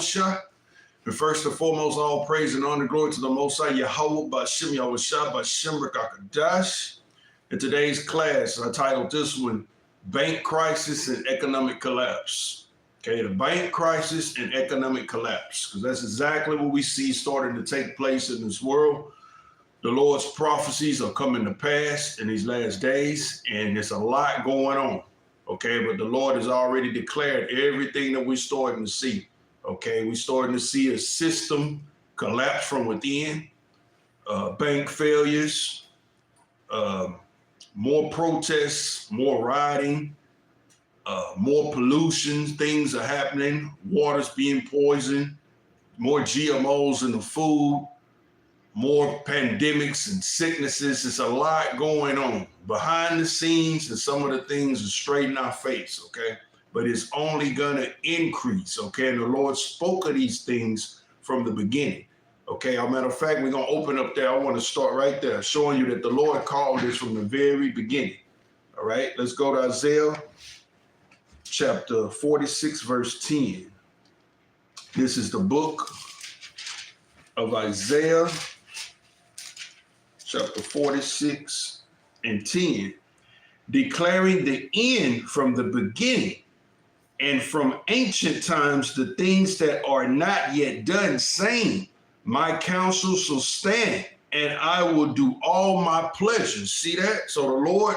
Yahweh. And first and foremost, all praise and honor, glory to the Most High Yahweh, B'Shem Yahweh Shah, B'Shem Rakakadash. In today's class, I titled this one, Bank Crisis and Economic Collapse. Okay, the bank crisis and economic collapse, because that's exactly what we see starting to take place in this world. The Lord's prophecies are coming to pass in these last days, and there's a lot going on. Okay, but the Lord has already declared everything that we're starting to see. Okay, we're starting to see a system collapse from within, bank failures, more protests, more rioting, more pollution, things are happening, water's being poisoned, more GMOs in the food, more pandemics and sicknesses. It's a lot going on behind the scenes, and some of the things are straight in our face, okay? But it's only gonna increase, okay? And the Lord spoke of these things from the beginning, okay? As a matter of fact, we're gonna open up there. I wanna start right there, showing you that the Lord called this from the very beginning, all right? Let's go to Isaiah chapter 46, verse 10. This is the book of Isaiah, chapter 46 and 10, declaring the end from the beginning, and from ancient times the things that are not yet done, saying, my counsel shall stand, and I will do all my pleasures. See that? So the Lord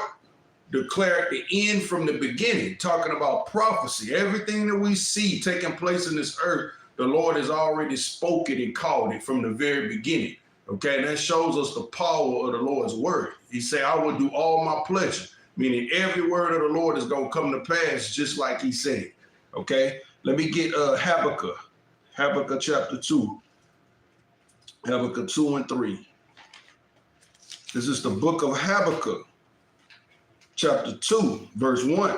declared the end from the beginning, talking about prophecy. Everything that we see taking place in this earth, the Lord has already spoken and called it from the very beginning. Okay, and that shows us the power of the Lord's word. He said, I will do all my pleasure, meaning every word of the Lord is going to come to pass just like he said. Okay, let me get Habakkuk chapter 2, Habakkuk 2 and 3. This is the book of Habakkuk, chapter 2, verse 1.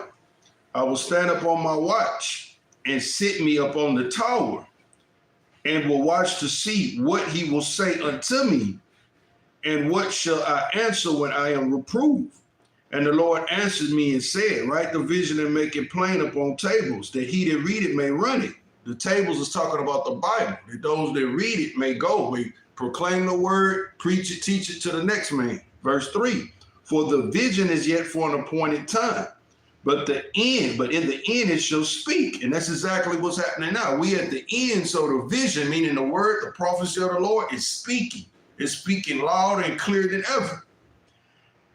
I will stand up on my watch and sit me up on the tower, and will watch to see what he will say unto me, and what shall I answer when I am reproved? And the Lord answered me and said, write the vision and make it plain upon tables, that he that read it may run it. The tables is talking about the Bible, that those that read it may go, may proclaim the word, preach it, teach it to the next man. Verse 3, for the vision is yet for an appointed time, but in the end it shall speak. And that's exactly what's happening now. We at the end, so the vision, meaning the word, the prophecy of the Lord, is speaking. It's speaking louder and clearer than ever.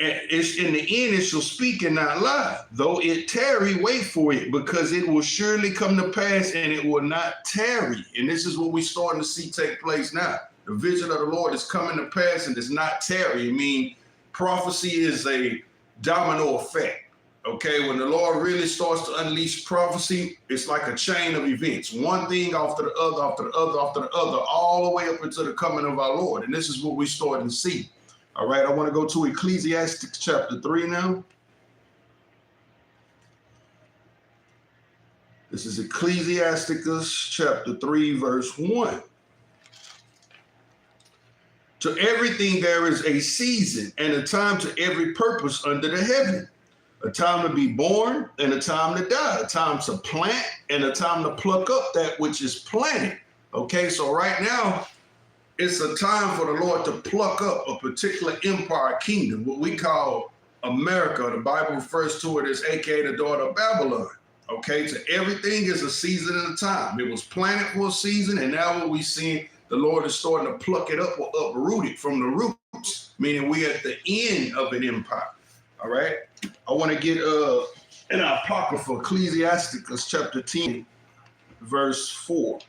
And it's in the end, it shall speak and not lie. Though it tarry, wait for it, because it will surely come to pass, and it will not tarry. And this is what we're starting to see take place now. The vision of the Lord is coming to pass and does not tarry. I mean, prophecy is a domino effect. Okay, when the Lord really starts to unleash prophecy, it's like a chain of events. One thing after the other, after the other, after the other, all the way up into the coming of our Lord. And this is what we're starting to see. All right, I want to go to Ecclesiastes chapter 3 now. This is Ecclesiasticus chapter 3, verse 1. To everything there is a season and a time to every purpose under the heaven. A time to be born and a time to die, a time to plant and a time to pluck up that which is planted. Okay, so right now, it's a time for the Lord to pluck up a particular empire kingdom, what we call America. The Bible refers to it as AKA the daughter of Babylon. Okay, so everything is a season and a time. It was planted for a season, and now what we see, the Lord is starting to pluck it up or uproot it from the roots, meaning we're at the end of an empire. All right, I want to get an apocrypha, Ecclesiasticus chapter 10, verse 4.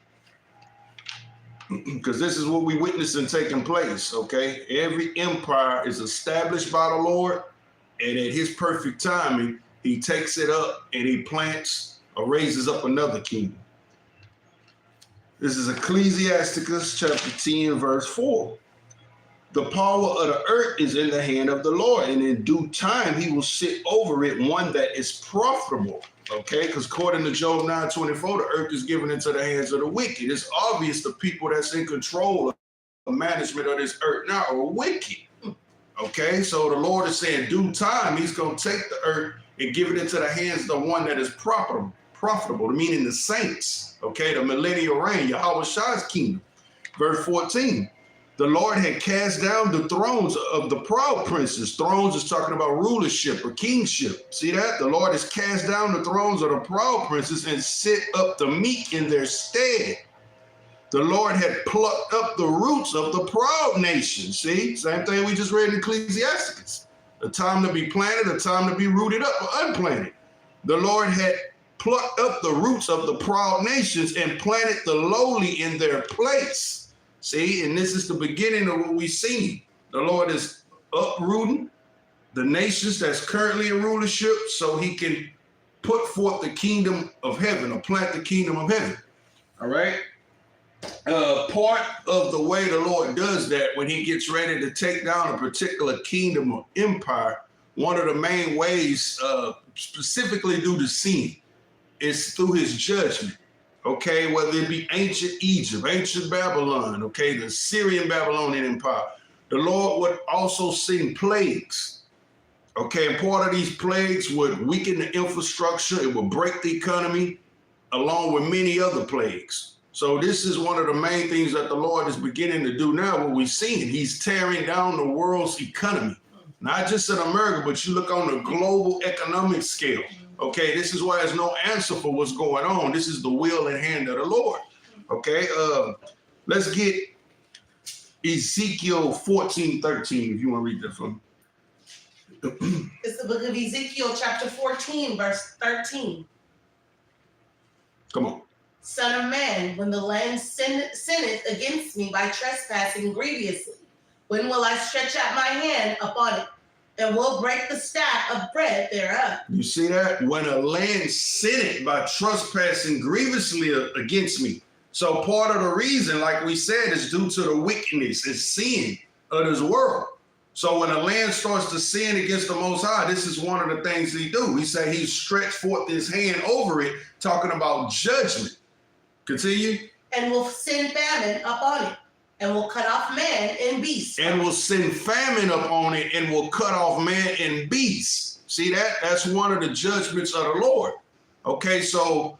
Because this is what we witnessing taking place, okay? Every empire is established by the Lord, and at his perfect timing, he takes it up and he plants or raises up another kingdom. This is Ecclesiasticus chapter 10, verse 4. The power of the earth is in the hand of the Lord, and in due time he will sit over it one that is profitable. Okay, because according to Job 9:24, the earth is given into the hands of the wicked. It's obvious the people that's in control of the management of this earth now are wicked. Okay, so the Lord is saying due time, he's going to take the earth and give it into the hands of the one that is profitable. profitable, meaning the saints, okay, the millennial reign, Yahweh Shah's kingdom. Verse 14, the Lord had cast down the thrones of the proud princes. Thrones is talking about rulership or kingship. See that? The Lord has cast down the thrones of the proud princes and set up the meek in their stead. The Lord had plucked up the roots of the proud nation. See, same thing we just read in Ecclesiastes. A time to be planted, a time to be rooted up or unplanted. The Lord had plucked up the roots of the proud nations and planted the lowly in their place. See, and this is the beginning of what we see. The Lord is uprooting the nations that's currently in rulership so he can put forth the kingdom of heaven or plant the kingdom of heaven. All right. Part of the way the Lord does that when he gets ready to take down a particular kingdom or empire, one of the main ways, specifically due to sin, is through his judgment. Okay, whether it be ancient Egypt, ancient Babylon, okay, the Syrian Babylonian Empire, the Lord would also send plagues. Okay, and part of these plagues would weaken the infrastructure, it would break the economy, along with many other plagues. So this is one of the main things that the Lord is beginning to do now, what we've seen. He's tearing down the world's economy, not just in America, but you look on the global economic scale. Okay, this is why there's no answer for what's going on. This is the will and hand of the Lord. Okay, let's get Ezekiel 14:13, if you want to read that for me. It's the book of Ezekiel, chapter 14, verse 13. Come on. Son of man, when the land sinneth against me by trespassing grievously, when will I stretch out my hand upon it, and will break the staff of bread thereof? You see that? When a land sinneth by trespassing grievously against me. So part of the reason, like we said, is due to the wickedness and sin of this world. So when a land starts to sin against the Most High, this is one of the things he do. He said he stretched forth his hand over it, talking about judgment. Continue. And will send famine upon it, and will cut off man and beast. And will send famine upon it, and will cut off man and beast. See that? That's one of the judgments of the Lord. Okay, so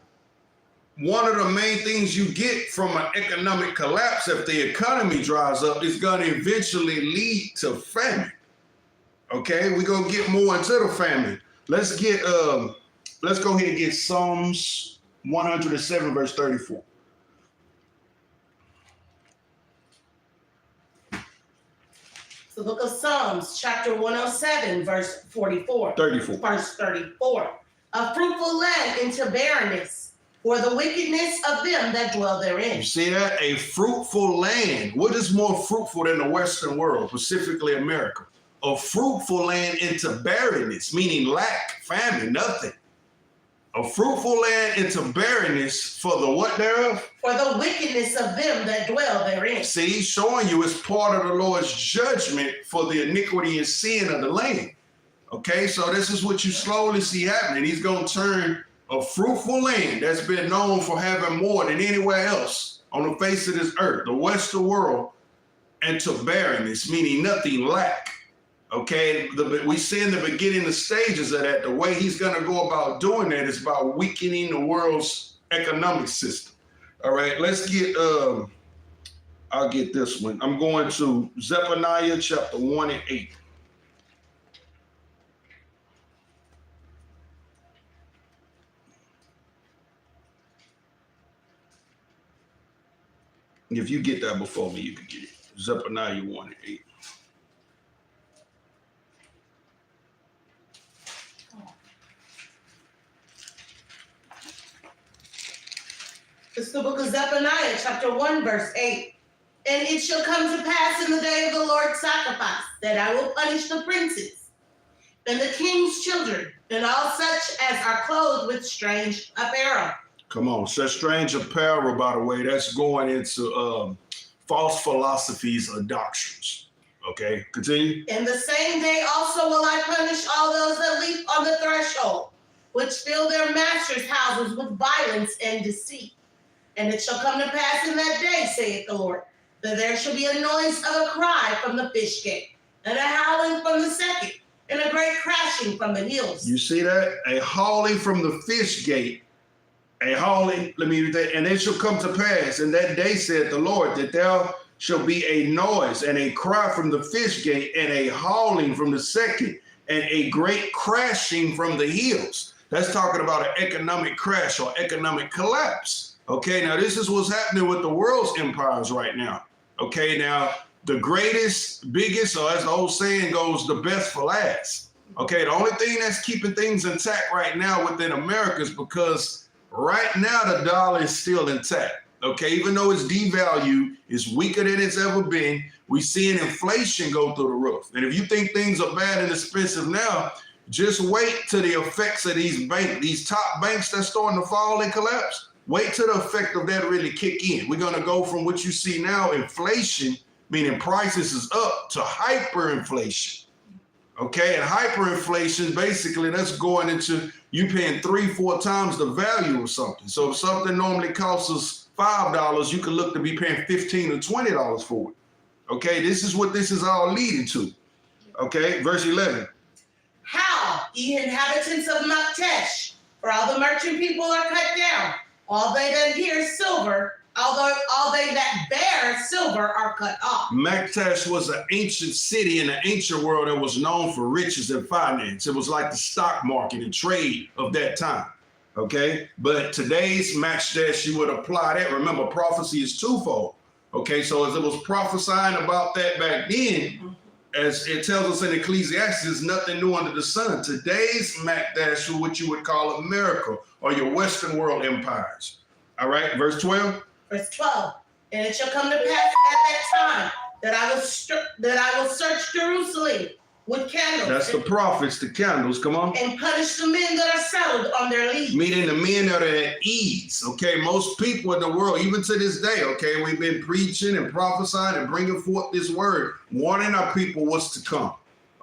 one of the main things you get from an economic collapse, if the economy dries up, is going to eventually lead to famine. Okay, we're going to get more into the famine. Let's go ahead and get Psalms 107, verse 34. The book of Psalms, chapter 107, verse 44. 34. Verse 34. A fruitful land into barrenness, for the wickedness of them that dwell therein. You see that? A fruitful land. What is more fruitful than the Western world, specifically America? A fruitful land into barrenness, meaning lack, famine, nothing. A fruitful land into barrenness for the what thereof? For the wickedness of them that dwell therein. See, he's showing you it's part of the Lord's judgment for the iniquity and sin of the land. Okay, so this is what you slowly see happening. He's going to turn a fruitful land that's been known for having more than anywhere else on the face of this earth, the Western world, into barrenness, meaning nothing, lack. Okay, we see in the beginning the stages of that. The way he's going to go about doing that is by weakening the world's economic system. All right, let's get, I'll get this one. I'm going to Zephaniah chapter 1 and 8. If you get that before me, you can get it. Zephaniah 1 and 8. It's the book of Zephaniah, chapter 1, verse 8. And it shall come to pass in the day of the Lord's sacrifice that I will punish the princes and the king's children and all such as are clothed with strange apparel. Come on, such strange apparel, by the way, that's going into false philosophies or doctrines. Okay, continue. In the same day also will I punish all those that leap on the threshold, which fill their masters' houses with violence and deceit. And it shall come to pass in that day, saith the Lord, that there shall be a noise of a cry from the fish gate, and a howling from the second, and a great crashing from the hills. You see that? A howling from the fish gate, A hauling, let me read that. And it shall come to pass in that day, said the Lord, that there shall be a noise and a cry from the fish gate, and a hauling from the second, and a great crashing from the hills. That's talking about an economic crash or economic collapse. Okay, now this is what's happening with the world's empires right now. Okay, now the greatest, biggest, or as the old saying goes, the best for last. Okay, the only thing that's keeping things intact right now within America is because right now the dollar is still intact. Okay, even though it's devalued, it's weaker than it's ever been. We seeing inflation go through the roof. And if you think things are bad and expensive now, just wait till the effects of these top banks that's starting to fall and collapse. Wait till the effect of that really kick in. We're gonna go from what you see now, inflation, meaning prices is up, to hyperinflation. Okay, and hyperinflation, basically that's going into you paying 3-4 times the value of something. So if something normally costs us $5, you could look to be paying $15 or $20 for it. Okay, this is what this is all leading to. Okay, verse 11. How, ye inhabitants of Maktesh, for all the merchant people are cut down, all they that hear silver, all they that bear silver are cut off. Maktesh was an ancient city in the ancient world that was known for riches and finance. It was like the stock market and trade of that time. Okay, but today's Maktesh, you would apply that. Remember, prophecy is twofold. Okay, so as it was prophesying about that back then, as it tells us in Ecclesiastes, nothing new under the sun. Today's Maktesh is what you would call America or your Western world empires. All right, verse 12. Verse 12. And it shall come to pass at that time that I will search Jerusalem with candles. That's the prophets, the candles, come on. And punish the men that are settled on their leave. Meaning the men that are at ease, okay? Most people in the world, even to this day, okay, we've been preaching and prophesying and bringing forth this word, warning our people what's to come,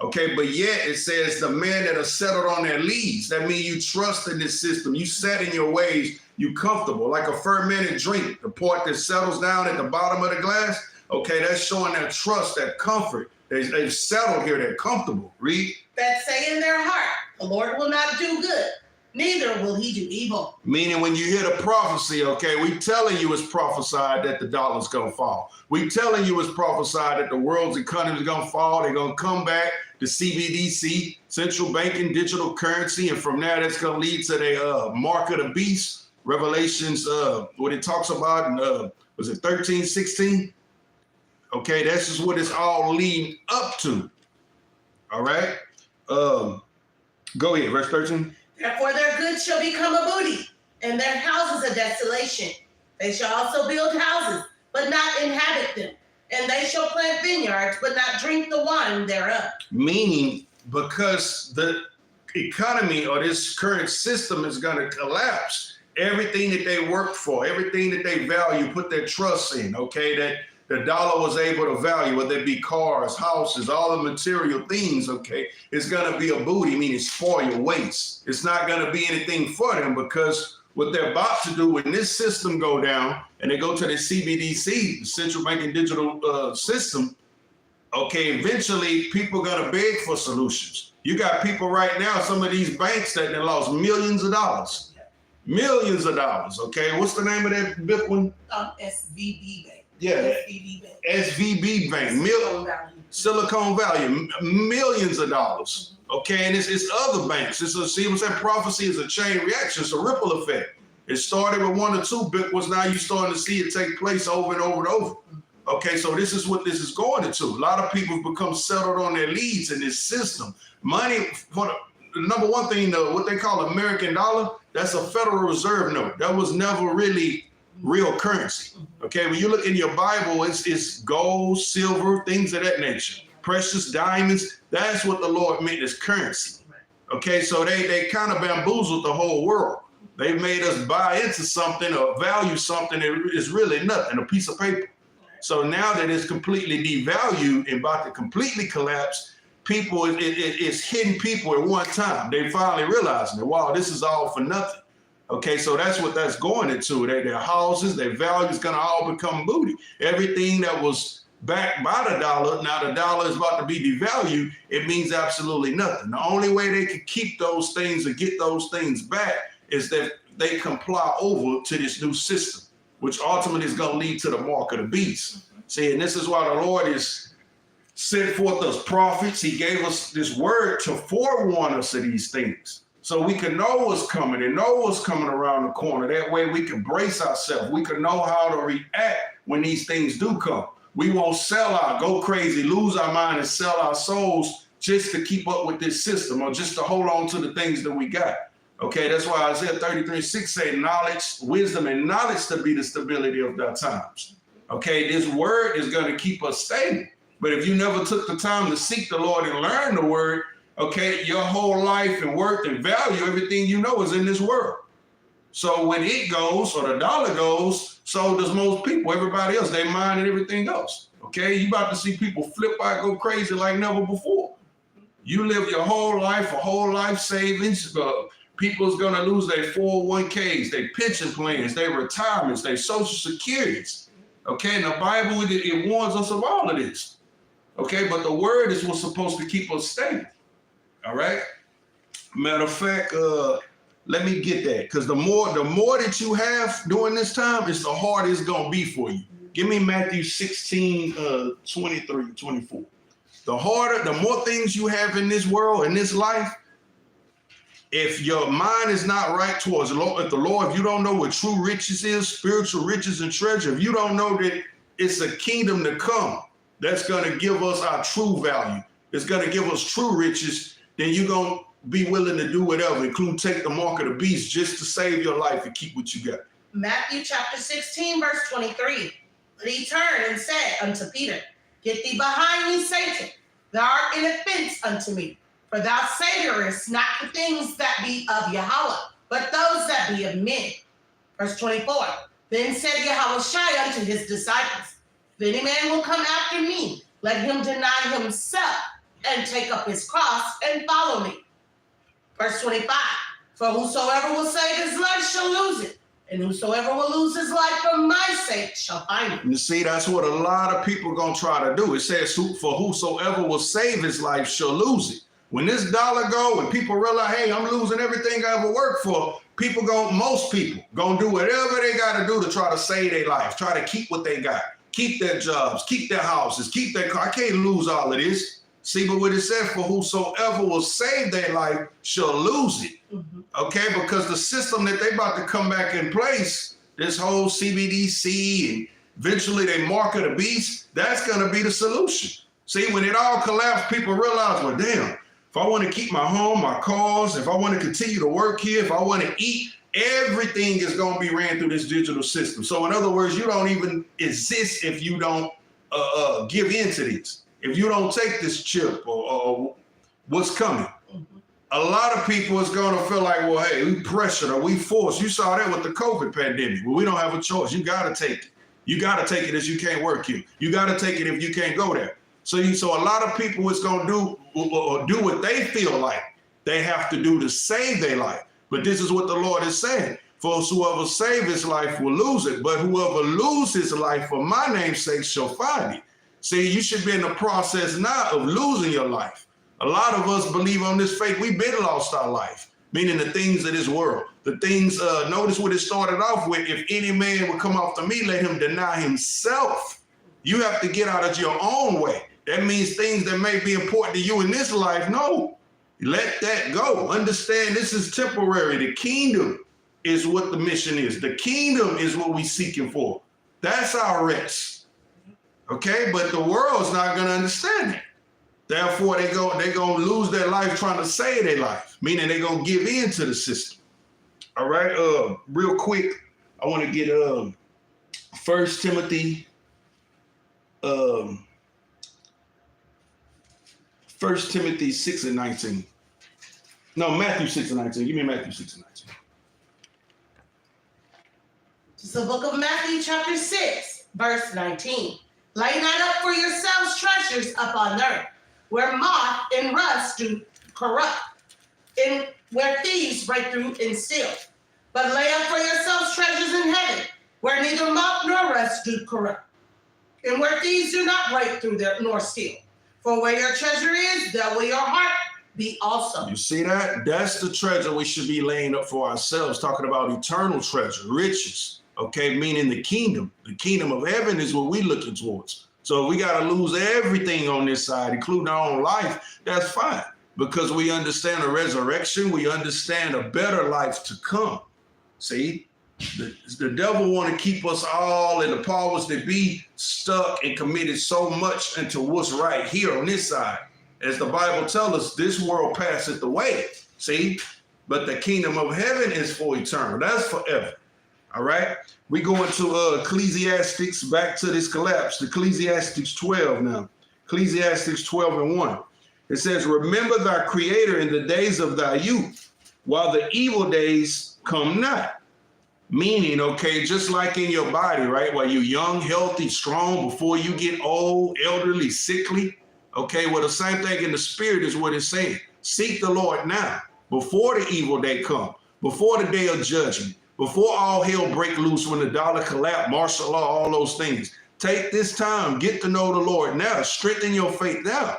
okay? But yet it says the men that are settled on their leaves. That means you trust in this system. You set in your ways, you comfortable, like a fermented drink, the part that settles down at the bottom of the glass, okay? That's showing that trust, that comfort. They've settled here, they're comfortable. Read. That say in their heart, the Lord will not do good, neither will he do evil. Meaning when you hear the prophecy, okay, we telling you it's prophesied that the dollar's gonna fall. We telling you it's prophesied that the world's economy is gonna fall. They're gonna come back to CBDC, central banking, digital currency, and from there that's gonna lead to the mark of the beast. Revelations, what it talks about in, was it 13:16? Okay, this is what it's all leading up to. All right. Go ahead, verse 13. Therefore their goods shall become a booty, and their houses a desolation. They shall also build houses, but not inhabit them. And they shall plant vineyards, but not drink the wine thereof. Meaning, because the economy or this current system is going to collapse, everything that they work for, everything that they value, put their trust in, okay, that the dollar was able to value, whether it be cars, houses, all the material things, okay, it's going to be a booty, meaning spoil, waste. It's not going to be anything for them, because what they're about to do when this system go down and they go to the CBDC, the central banking digital system, okay, eventually people are going to beg for solutions. You got people right now, some of these banks that lost millions of dollars. Millions of dollars, okay? What's the name of that big one? SVB Bank. Yeah, SVB Bank. SVB Bank, Silicon Valley, millions of dollars. Okay, and it's other banks. See what I'm saying? Prophecy is a chain reaction. It's a ripple effect. It started with 1 or 2 big ones. Now you're starting to see it take place over and over and over. Okay, so this is what this is going into. A lot of people have become settled on their leads in this system. Money, for the number one thing, what they call American dollar, that's a Federal Reserve note. That was never really real currency. Okay, when you look in your Bible, it's gold, silver, things of that nature, precious diamonds. That's what the Lord meant as currency. Okay, so they kind of bamboozled the whole world. They made us buy into something or value something that is really nothing, a piece of paper. So now that it's completely devalued and about to completely collapse, people, it's hitting people at one time. They finally realizing that, wow, this is all for nothing. Okay, so that's what that's going into. Their houses, their value is going to all become booty. Everything that was backed by the dollar, now the dollar is about to be devalued, it means absolutely nothing. The only way they can keep those things or get those things back is that they comply over to this new system, which ultimately is going to lead to the mark of the beast. See, and this is why the Lord is sent forth us prophets. He gave us this word to forewarn us of these things, so we can know what's coming and know what's coming around the corner. That way we can brace ourselves. We can know how to react when these things do come. We won't sell out, go crazy, lose our mind, and sell our souls just to keep up with this system or just to hold on to the things that we got. Okay, that's why Isaiah 33:6 say knowledge, wisdom, and knowledge to be the stability of our times. Okay, this word is going to keep us stable. But if you never took the time to seek the Lord and learn the word, okay, your whole life and worth and value, everything you know is in this world. So when it goes or the dollar goes, so does most people, everybody else, they mind and everything else. Okay, you about to see people flip out, go crazy like never before. You live your whole life savings. People's going to lose their 401ks, their pension plans, their retirements, their social securities. Okay, and the Bible, it warns us of all of this. Okay, but the word is what's supposed to keep us stable. All right. Matter of fact, let me get that, because the more that you have during this time, it's the harder it's gonna be for you. Give me Matthew 16, 23, 24. The more things you have in this world, in this life, if your mind is not right towards the Lord, if you don't know what true riches is, spiritual riches and treasure, if you don't know that it's a kingdom to come that's going to give us our true value, it's going to give us true riches, then you're going to be willing to do whatever, including take the mark of the beast just to save your life and keep what you got. Matthew chapter 16, verse 23. But he turned and said unto Peter, Get thee behind me, Satan. Thou art an offense unto me. For thou savorest not the things that be of Yahweh, but those that be of men. Verse 24. Then said Yahushua unto his disciples, If any man will come after me, let him deny himself and take up his cross and follow me. Verse 25. For whosoever will save his life shall lose it, and whosoever will lose his life for my sake shall find it. You see, that's what a lot of people are going to try to do. It says, for whosoever will save his life shall lose it. When this dollar go and people realize, hey, I'm losing everything I ever worked for, most people gonna do whatever they gotta do to try to save their life, try to keep what they got, keep their jobs, keep their houses, keep their car. I can't lose all of this. See, but what it said, for whosoever will save their life shall lose it. Mm-hmm. Okay, because the system that they about to come back in place, this whole CBDC and eventually they mark of the beast, that's gonna be the solution. See, when it all collapsed, people realize, well, damn, if I want to keep my home, my cars, if I want to continue to work here, if I want to eat, everything is going to be ran through this digital system. So in other words, you don't even exist if you don't give in to this. If you don't take this chip or what's coming. Mm-hmm. A lot of people is going to feel like, well, hey, we pressured or we forced. You saw that with the COVID pandemic. Well, we don't have a choice. You got to take it. You got to take it as you can't work here. You got to take it if you can't go there. So a lot of people is going to do what they feel like they have to do to save their life. But this is what the Lord is saying. For whoever save his life will lose it, but whoever lose his life for my name's sake shall find it. See, you should be in the process now of losing your life. A lot of us believe on this faith, we've been lost our life, meaning the things of this world. The things, notice what it started off with, if any man would come after me, let him deny himself. You have to get out of your own way. That means things that may be important to you in this life. No, let that go. Understand this is temporary. The kingdom is what the mission is. The kingdom is what we're seeking for. That's our rest. Okay, but the world's not going to understand it. Therefore, they're going to lose their life trying to save their life, meaning they're going to give in to the system. All right, real quick, I want to get 1 Timothy 1 Timothy 6 and 19. No, Matthew 6 and 19. Give me Matthew 6 and 19. It's the book of Matthew chapter 6, verse 19. Lay not up for yourselves treasures upon earth, where moth and rust do corrupt, and where thieves break through and steal. But lay up for yourselves treasures in heaven, where neither moth nor rust do corrupt, and where thieves do not break through nor steal. For where your treasure is, there will your heart be also. You see that? That's the treasure we should be laying up for ourselves, talking about eternal treasure, riches, okay, meaning the kingdom. The kingdom of heaven is what we're looking towards. So if we got to lose everything on this side, including our own life, that's fine, because we understand the resurrection. We understand a better life to come. See? The devil want to keep us all in the powers that be stuck and committed so much into what's right here on this side. As the Bible tells us, this world passeth away. See? But the kingdom of heaven is for eternal. That's forever. All right? We go into Ecclesiastes, back to this collapse. Ecclesiastes 12 now. Ecclesiastes 12:1. It says, remember thy creator in the days of thy youth, while the evil days come not. Meaning, okay, just like in your body, right? While you're young, healthy, strong, before you get old, elderly, sickly. Okay, well, the same thing in the spirit is what it's saying. Seek the Lord now, before the evil day come, before the day of judgment, before all hell break loose, when the dollar collapse, martial law, all those things. Take this time, get to know the Lord now, strengthen your faith now.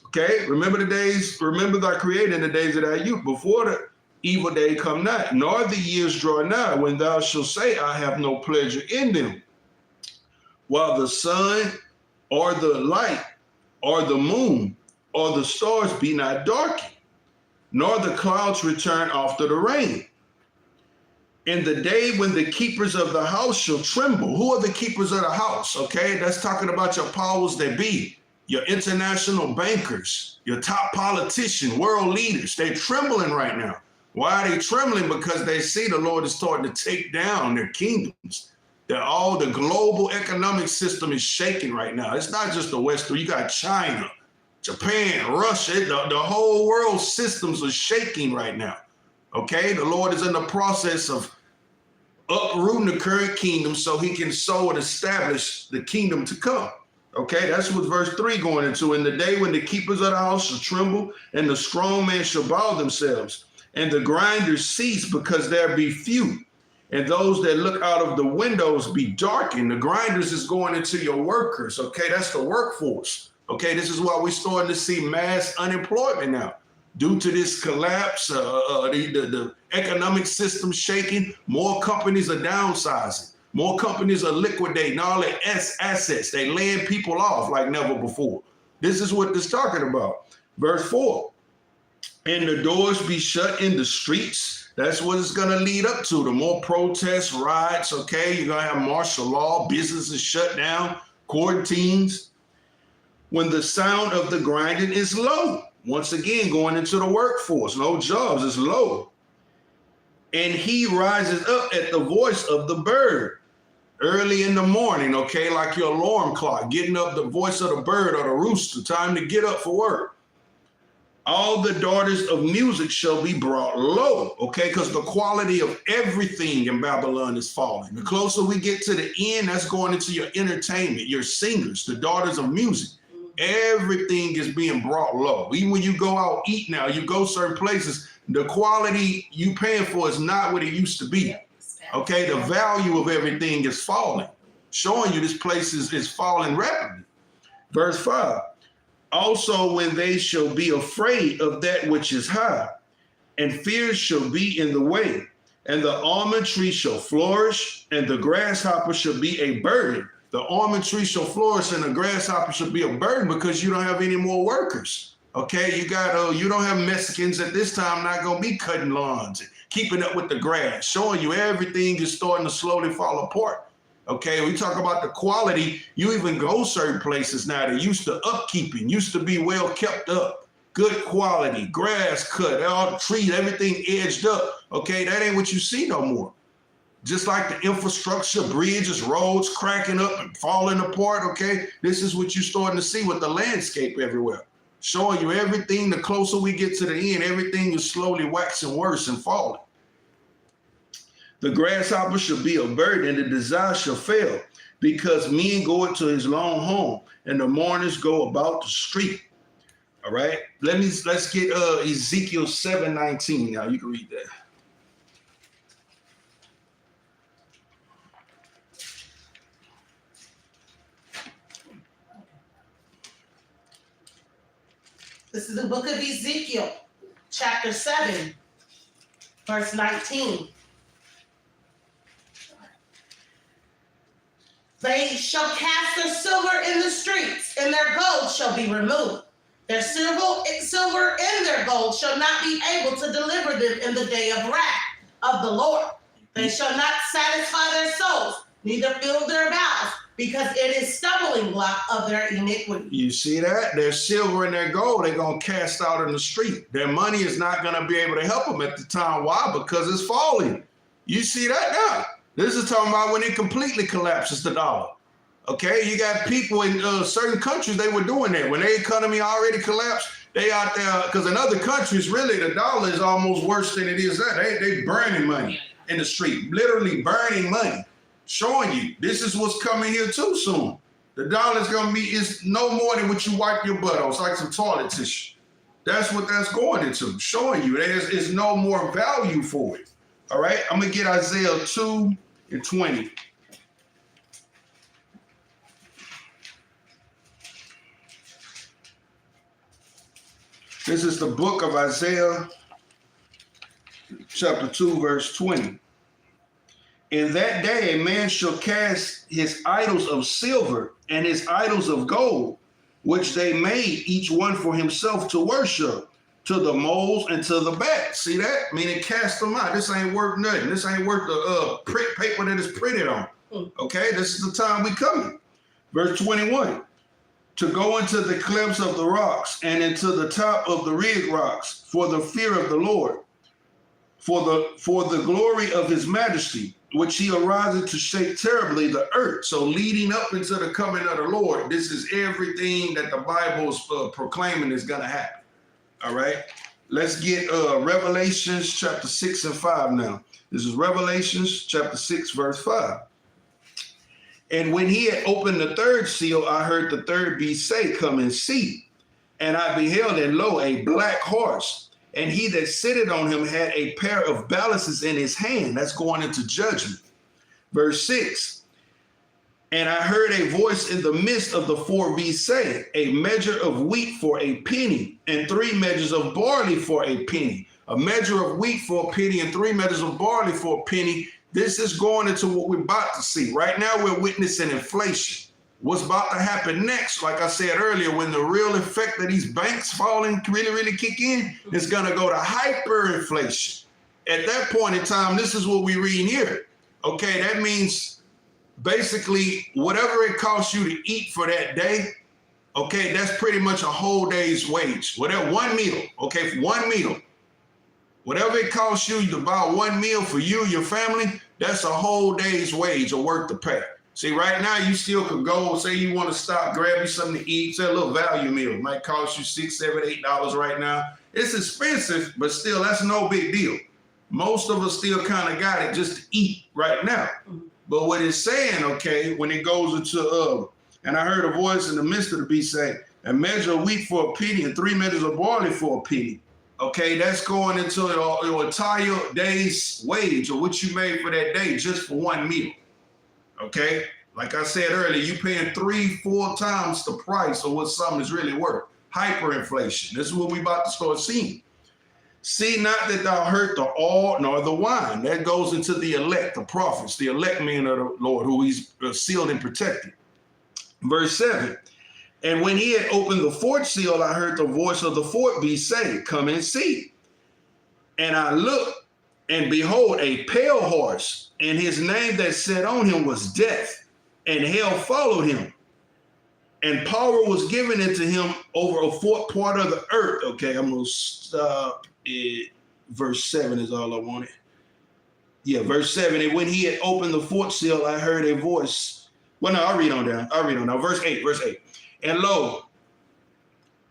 Okay, remember thy creator in the days of thy youth, before the evil day come not, nor the years draw nigh, when thou shalt say, I have no pleasure in them. While the sun or the light or the moon or the stars be not darkened, nor the clouds return after the rain. In the day when the keepers of the house shall tremble. Who are the keepers of the house? Okay, that's talking about your powers that be, your international bankers, your top politicians, world leaders. They're trembling right now. Why are they trembling? Because they see the Lord is starting to take down their kingdoms. That all the global economic system is shaking right now. It's not just the West. You got China, Japan, Russia. The whole world systems are shaking right now. Okay, the Lord is in the process of uprooting the current kingdom so he can sow and establish the kingdom to come. Okay, that's what verse 3 going into. In the day when the keepers of the house shall tremble, and the strong men shall bow themselves, and the grinders cease because there be few, and those that look out of the windows be darkened. The grinders is going into your workers. Okay, that's the workforce. Okay, this is why we're starting to see mass unemployment now. Due to this collapse, the economic system shaking, more companies are downsizing. More companies are liquidating all their assets. They laying people off like never before. This is what this is talking about. Verse 4, and the doors be shut in the streets. That's what it's going to lead up to. The more protests, riots, okay? You're going to have martial law, businesses shut down, quarantines. When the sound of the grinding is low. Once again, going into the workforce, no jobs, it's low. And he rises up at the voice of the bird early in the morning, okay, like your alarm clock, getting up, the voice of the bird or the rooster, time to get up for work. All the daughters of music shall be brought low, okay, because the quality of everything in Babylon is falling. The closer we get to the end, that's going into your entertainment, your singers, the daughters of music. Everything is being brought low. Even when you go out eat now, you go certain places, the quality you paying for is not what it used to be. Okay, the value of everything is falling, showing you this place is falling rapidly. Verse 5, also when they shall be afraid of that which is high, and fear shall be in the way, and the almond tree shall flourish, and the grasshopper shall be a burden. The almond tree shall flourish and the grasshopper shall be a burden because you don't have any more workers. Okay, you don't have Mexicans at this time not gonna be cutting lawns and keeping up with the grass, showing you everything is starting to slowly fall apart. Okay, we talk about the quality. You even go certain places now that used to upkeeping, used to be well kept up, good quality, grass cut, all the trees, everything edged up. Okay, that ain't what you see no more. Just like the infrastructure, bridges, roads cracking up and falling apart, okay? This is what you're starting to see with the landscape everywhere. Showing you everything, the closer we get to the end, everything is slowly waxing worse and falling. The grasshopper shall be a burden, and the desire shall fail, because men go into his long home, and the mourners go about the street. All right? Let's get Ezekiel 7:19 now. You can read that. This is the book of Ezekiel, chapter 7, verse 19. They shall cast their silver in the streets, and their gold shall be removed. Their silver and their gold shall not be able to deliver them in the day of wrath of the Lord. They shall not satisfy their souls, neither fill their mouths, because it is stumbling block of their iniquity. You see that? Their silver and their gold, they're going to cast out in the street. Their money is not going to be able to help them at the time. Why? Because it's falling. You see that now? This is talking about when it completely collapses, the dollar. Okay, you got people in certain countries, they were doing that. When their economy already collapsed, they out there, because in other countries, really, the dollar is almost worse than it is there. They burning money in the street, literally burning money, showing you this is what's coming here too soon. The dollar is going to be, it's no more than what you wipe your butt on. It's like some toilet tissue. That's what that's going into, showing you there's no more value for it. All right, I'm going to get Isaiah 2:20. This is the book of Isaiah, chapter 2, verse 20. In that day, a man shall cast his idols of silver and his idols of gold, which they made each one for himself to worship, to the moles and to the bat. See that? Meaning cast them out. This ain't worth nothing. This ain't worth the print paper that is printed on. Okay, this is the time we coming. Verse 21. To go into the clefts of the rocks and into the top of the red rocks for the fear of the Lord, for the glory of his majesty, which he ariseth to shake terribly the earth. So leading up into the coming of the Lord, this is everything that the Bible is proclaiming is going to happen. All right, let's get Revelations chapter 6 and 5 now. This is Revelations chapter 6, verse 5. And when he had opened the third seal, I heard the third beast say, come and see. And I beheld, and lo, a black horse. And he that sitteth on him had a pair of balances in his hand. That's going into judgment. Verse 6. And I heard a voice in the midst of the four beasts say, a measure of wheat for a penny, and 3 measures of barley for a penny. A measure of wheat for a penny, and 3 measures of barley for a penny. This is going into what we're about to see. Right now, we're witnessing inflation. What's about to happen next, like I said earlier, when the real effect of these banks falling really kick in, it's going to go to hyperinflation. At that point in time, this is what we read here. Okay, that means basically whatever it costs you to eat for that day, okay, that's pretty much a whole day's wage. Whatever, one meal, okay, for one meal. Whatever it costs you to buy one meal for you, your family, that's a whole day's wage of work to pay. See, right now, you still could go, say you want to stop, grab you something to eat, say a little value meal. It might cost you $6, $7, $8 right now. It's expensive, but still, that's no big deal. Most of us still kind of got it just to eat right now. But what it's saying, okay, when it goes into, and I heard a voice in the midst of the beast say, a measure of wheat for a penny and 3 measures of barley for a penny. Okay, that's going into your entire day's wage or what you made for that day just for one meal. Okay, like I said earlier, you paying 3-4 times the price of what something is really worth. Hyperinflation. This is what we about to start seeing. See not that thou hurt the oil nor the wine. That goes into the elect, the prophets, the elect men of the Lord, who he's sealed and protected. Verse 7. And when he had opened the fourth seal, I heard the voice of the fourth beast say, come and see. And I looked, and behold, a pale horse, and his name that sat on him was Death, and hell followed him. And power was given into him over a fourth part of the earth. Okay, I'm going to stop it. Verse 7 is all I wanted. Yeah, verse 7. And when he had opened the fourth seal, I heard a voice. Well, no, I'll read on down. Verse 8. And lo,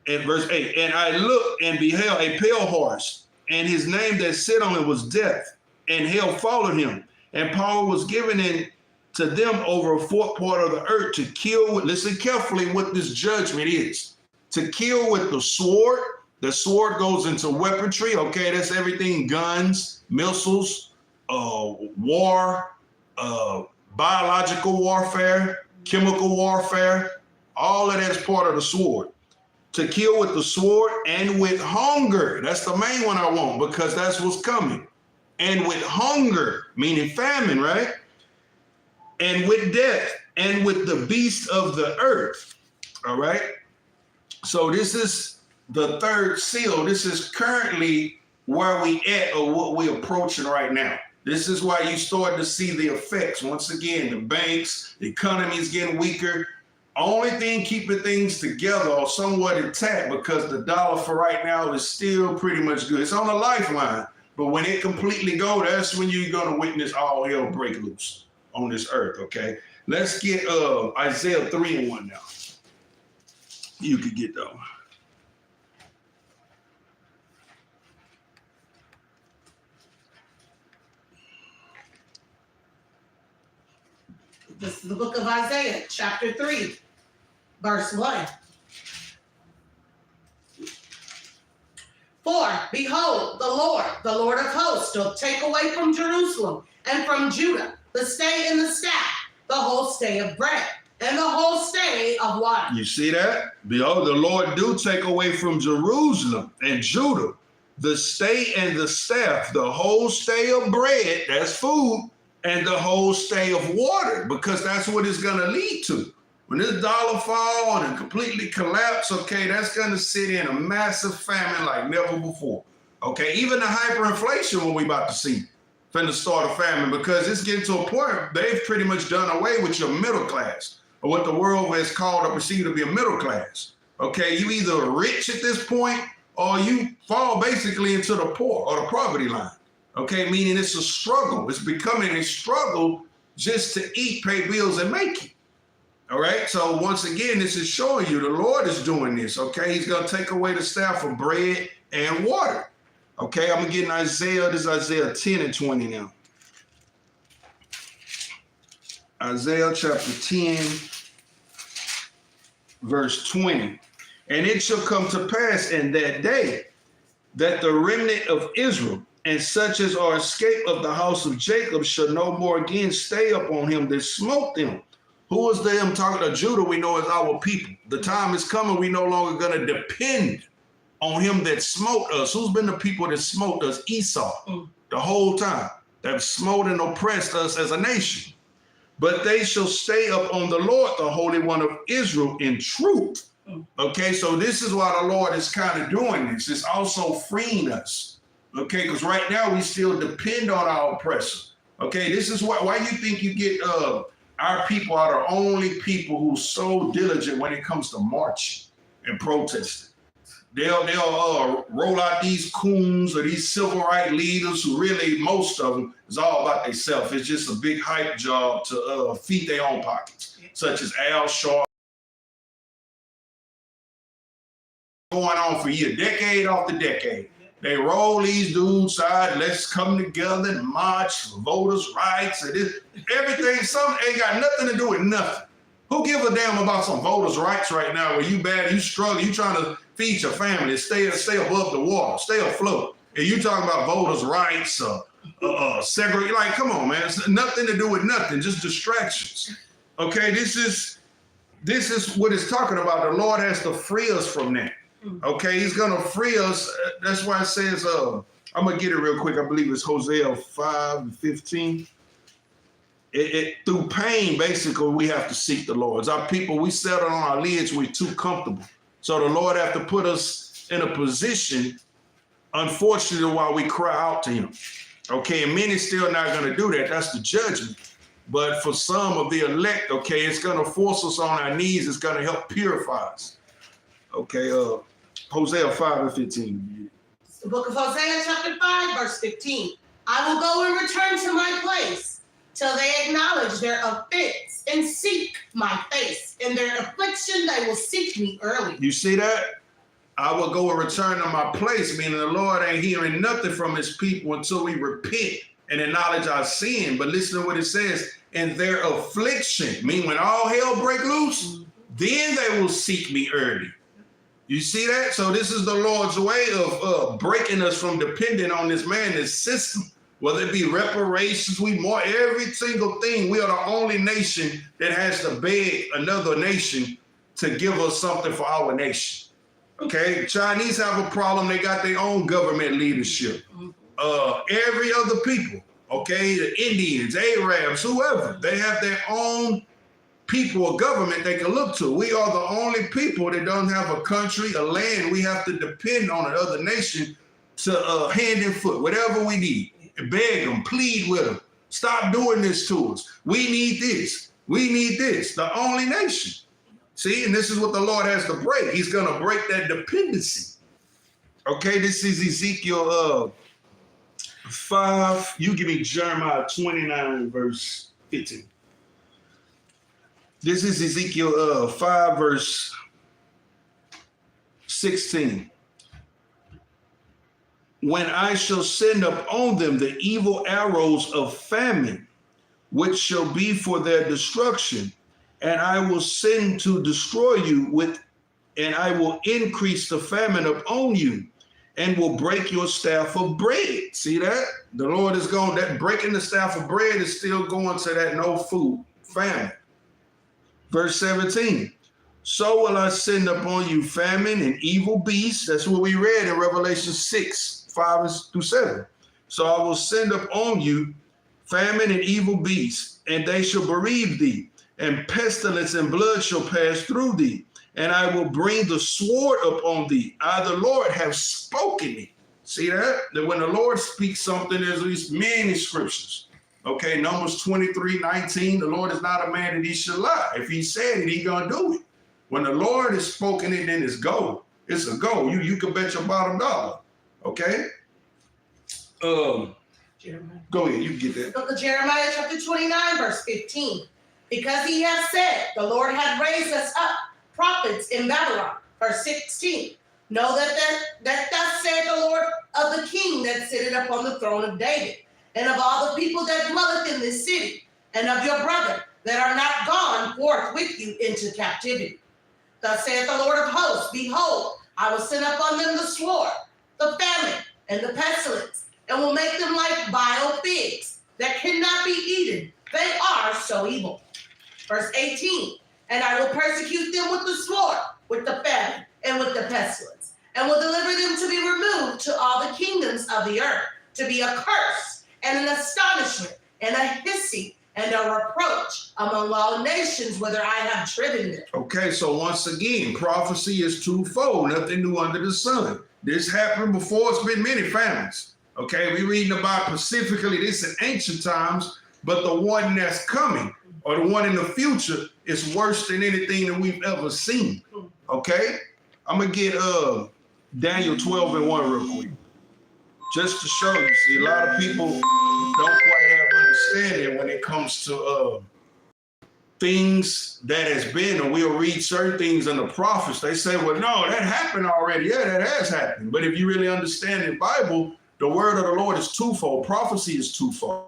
in verse 8, and I looked and beheld a pale horse, and his name that sat on it was Death, and hell followed him. And power was given in to them over a fourth part of the earth to kill with, listen carefully what this judgment is, to kill with the sword. The sword goes into weaponry, okay, that's everything, guns, missiles, war, biological warfare, chemical warfare, all of that is part of the sword. to kill with the sword and with hunger. That's the main one I want, because that's what's coming. And with hunger, meaning famine, right? And with death, and with the beasts of the earth. All right. So this is the third seal. This is currently where we at, or what we're approaching right now. This is why you start to see the effects. Once again, the banks, the economy is getting weaker. Only thing keeping things together or somewhat intact, because the dollar for right now is still pretty much good. It's on a lifeline, but when it completely go, that's when you're going to witness all hell break loose on this earth, okay? Let's get Isaiah 3:1 now. You could get that one. This is the book of Isaiah, chapter 3, verse 1. For behold, the Lord of hosts, will take away from Jerusalem and from Judah the stay and the staff, the whole stay of bread, and the whole stay of water. You see that? Behold, the Lord do take away from Jerusalem and Judah the stay and the staff, the whole stay of bread, that's food, and the whole stay of water, because that's what it's going to lead to. When this dollar fall and completely collapse, okay, that's going to sit in a massive famine like never before. Okay, even the hyperinflation what we about to see finna start a famine, because it's getting to a point they've pretty much done away with your middle class, or what the world has called or perceived to be a middle class. Okay, you either rich at this point or you fall basically into the poor or the poverty line. Okay, meaning it's a struggle. It's becoming a struggle just to eat, pay bills, and make it. All right, so once again, this is showing you the Lord is doing this, okay? He's going to take away the staff of bread and water. Okay, I'm going to get in Isaiah. This is Isaiah 10:20 now. Isaiah chapter 10, verse 20. And it shall come to pass in that day that the remnant of Israel and such as are escaped of the house of Jacob shall no more again stay upon him that smote them. Who is them? Talking to Judah, we know is our people. The time is coming, we no longer going to depend on him that smote us. Who's been the people that smote us? Esau, the whole time. That smote and oppressed us as a nation. But they shall stay up on the Lord, the Holy One of Israel, in truth. Okay, so this is why the Lord is kind of doing this. It's also freeing us. Okay, because right now we still depend on our oppressor. Okay, this is why you think you get our people are the only people who's so diligent when it comes to marching and protesting. They'll roll out these coons or these civil rights leaders who really, most of them, is all about themselves. It's just a big hype job to feed their own pockets, such as Al Sharpton. Going on for years, decade after decade. They roll these dudes out, let's come together and march for voters' rights and this, everything, something ain't got nothing to do with nothing. Who give a damn about some voters' rights right now where you bad, you struggle, you trying to feed your family, stay above the water, stay afloat. And you talking about voters' rights, segregation, like, come on, man, it's nothing to do with nothing, just distractions. Okay, this is what it's talking about. The Lord has to free us from that. Okay, he's going to free us. That's why it says, I'm going to get it real quick. I believe it's Hosea 5:15. Through pain, basically, we have to seek the Lord. As our people, we settle on our lids, we're too comfortable. So the Lord have to put us in a position, unfortunately, while we cry out to him. Okay, and many still not going to do that. That's the judgment. But for some of the elect, okay, it's going to force us on our knees. It's going to help purify us. Okay, Hosea 5:15. The book of Hosea, chapter 5, verse 15. I will go and return to my place till they acknowledge their offense and seek my face. In their affliction, they will seek me early. You see that? I will go and return to my place, meaning the Lord ain't hearing nothing from his people until we repent and acknowledge our sin. But listen to what it says. In their affliction, meaning when all hell break loose, then they will seek me early. You see that? So this is the Lord's way of breaking us from depending on this man, this system, whether it be reparations, every single thing. We are the only nation that has to beg another nation to give us something for our nation. Okay, Chinese have a problem. They got their own government leadership. Every other people, okay, the Indians, Arabs, whoever, they have their own people or government they can look to. We are the only people that don't have a country, a land. We have to depend on another nation to hand and foot, whatever we need. Beg them, plead with them. Stop doing this to us. We need this. We need this. The only nation. See, and this is what the Lord has to break. He's going to break that dependency. Okay, this is Ezekiel 5. You give me Jeremiah 29, verse 15. This is Ezekiel 5, verse 16. When I shall send upon them the evil arrows of famine, which shall be for their destruction, and I will send to destroy you with, and I will increase the famine upon you, and will break your staff of bread. See that? The Lord is going, that breaking the staff of bread is still going to that no food, famine. Verse 17. So will I send upon you famine and evil beasts. That's what we read in Revelation 6, 5 through 7. So I will send upon you famine and evil beasts, and they shall bereave thee, and pestilence and blood shall pass through thee, and I will bring the sword upon thee. I, the Lord, have spoken it. See that? That when the Lord speaks something, there's these many scriptures. Okay, Numbers 23:19, the Lord is not a man that he should lie. If he said it, he gonna do it. When the Lord has spoken it, then it's go. It's a go. You can bet your bottom dollar. Okay? Jeremiah. Go ahead, you can get that. Book of Jeremiah chapter 29, verse 15. Because he has said, the Lord had raised us up prophets in Babylon. Verse 16. Know that thus said the Lord of the king that sitteth upon the throne of David, and of all the people that dwelleth in this city, and of your brother that are not gone forth with you into captivity. Thus saith the Lord of hosts, behold, I will send upon them the sword, the famine, and the pestilence, and will make them like vile figs that cannot be eaten. They are so evil. Verse 18, and I will persecute them with the sword, with the famine, and with the pestilence, and will deliver them to be removed to all the kingdoms of the earth, to be a curse, and an astonishment, and a hissing, and a reproach among all nations, whither I have driven them. Okay, so once again, prophecy is twofold, nothing new under the sun. This happened before, it's been many famines. Okay, we're reading about specifically this in ancient times, but the one that's coming, or the one in the future, is worse than anything that we've ever seen. Okay? I'm gonna get Daniel 12:1 real quick. Just to show you, see, a lot of people don't quite have understanding when it comes to things that has been, or we'll read certain things in the prophets. They say, well, no, that happened already. Yeah, that has happened. But if you really understand the Bible, the word of the Lord is twofold. Prophecy is twofold.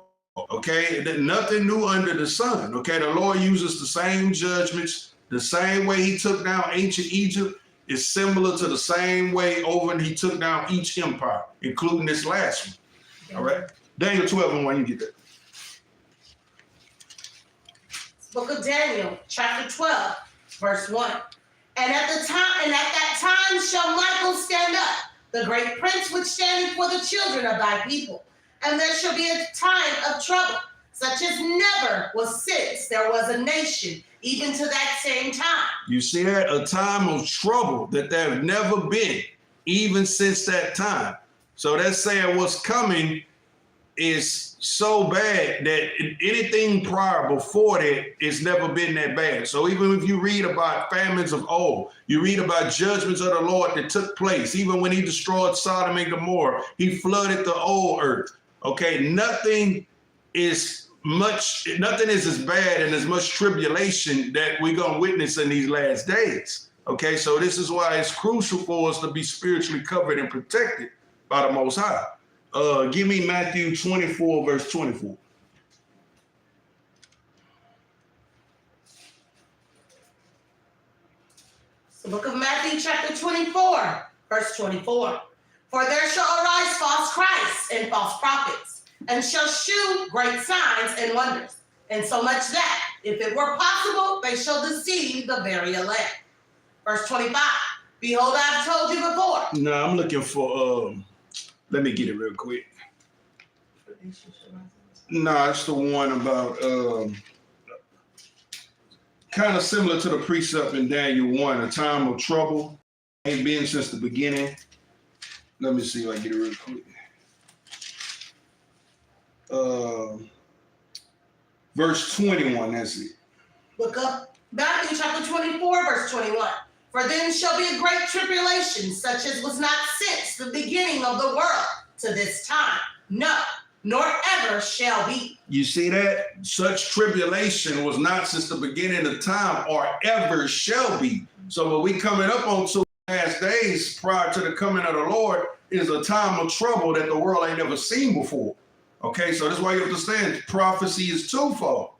Okay, nothing new under the sun. Okay, the Lord uses the same judgments, the same way he took down ancient Egypt is similar to the same way over he took down each empire, including this last one. All right, Daniel 12:1, you get that. Book of Daniel, chapter 12, verse 1. And at that time shall Michael stand up, the great prince which standeth for the children of thy people. And there shall be a time of trouble, such as never was since there was a nation, even to that same time. You see that? A time of trouble that there have never been, even since that time. So that's saying what's coming is so bad that anything prior before that, it's never been that bad. So even if you read about famines of old, you read about judgments of the Lord that took place, even when he destroyed Sodom and Gomorrah, he flooded the old earth. Okay, nothing is as bad and as much tribulation that we're going to witness in these last days. Okay, so this is why it's crucial for us to be spiritually covered and protected by the Most High. Give me Matthew 24, verse 24. The book of Matthew, chapter 24, verse 24. For there shall arise false Christs and false prophets, and shall shew great signs and wonders, and so much that, if it were possible, they shall deceive the very elect. Verse 25. Behold, I have told you before. No, I'm looking for, let me get it real quick. No, it's the one about, kind of similar to the precept in Daniel 1, a time of trouble. Ain't been since the beginning. Let me see if I get it real quick. Verse 21, that's it. Look up Matthew chapter 24, verse 21. For then shall be a great tribulation, such as was not since the beginning of the world to this time. No, nor ever shall be. You see that? Such tribulation was not since the beginning of time or ever shall be. So what we coming up on two last days prior to the coming of the Lord is a time of trouble that the world ain't never seen before. Okay, so that's why you understand prophecy is twofold.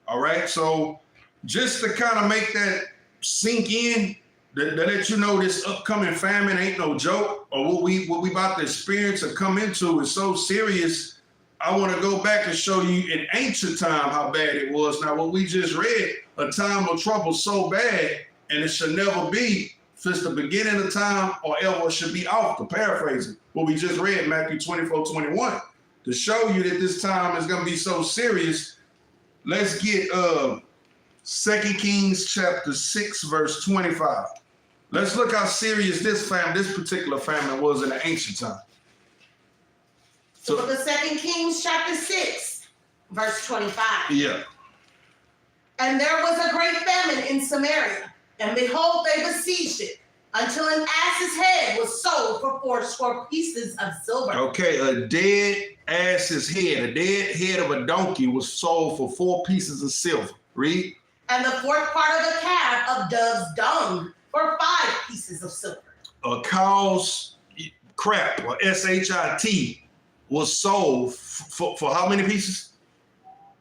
All right, so just to kind of make that sink in, that let you know this upcoming famine ain't no joke, or what we about to experience or come into is so serious. I want to go back and show you in ancient time how bad it was. Now, what we just read, a time of trouble so bad, and it should never be since the beginning of time or ever should be off, to paraphrase it. What we just read, Matthew 24:21. To show you that this time is going to be so serious, let's get 2 Kings chapter 6, verse 25. Let's look how serious this particular famine was in the ancient time. So look at 2 Kings chapter 6, verse 25. Yeah. And there was a great famine in Samaria, and behold, they besieged it, until an ass's head was sold for 4 pieces of silver. Okay, a dead ass's head, a dead head of a donkey was sold for 4 pieces of silver. Read. And the 4th part of a calf of dove's dung for 5 pieces of silver. A cow's crap, or shit, was sold for how many pieces?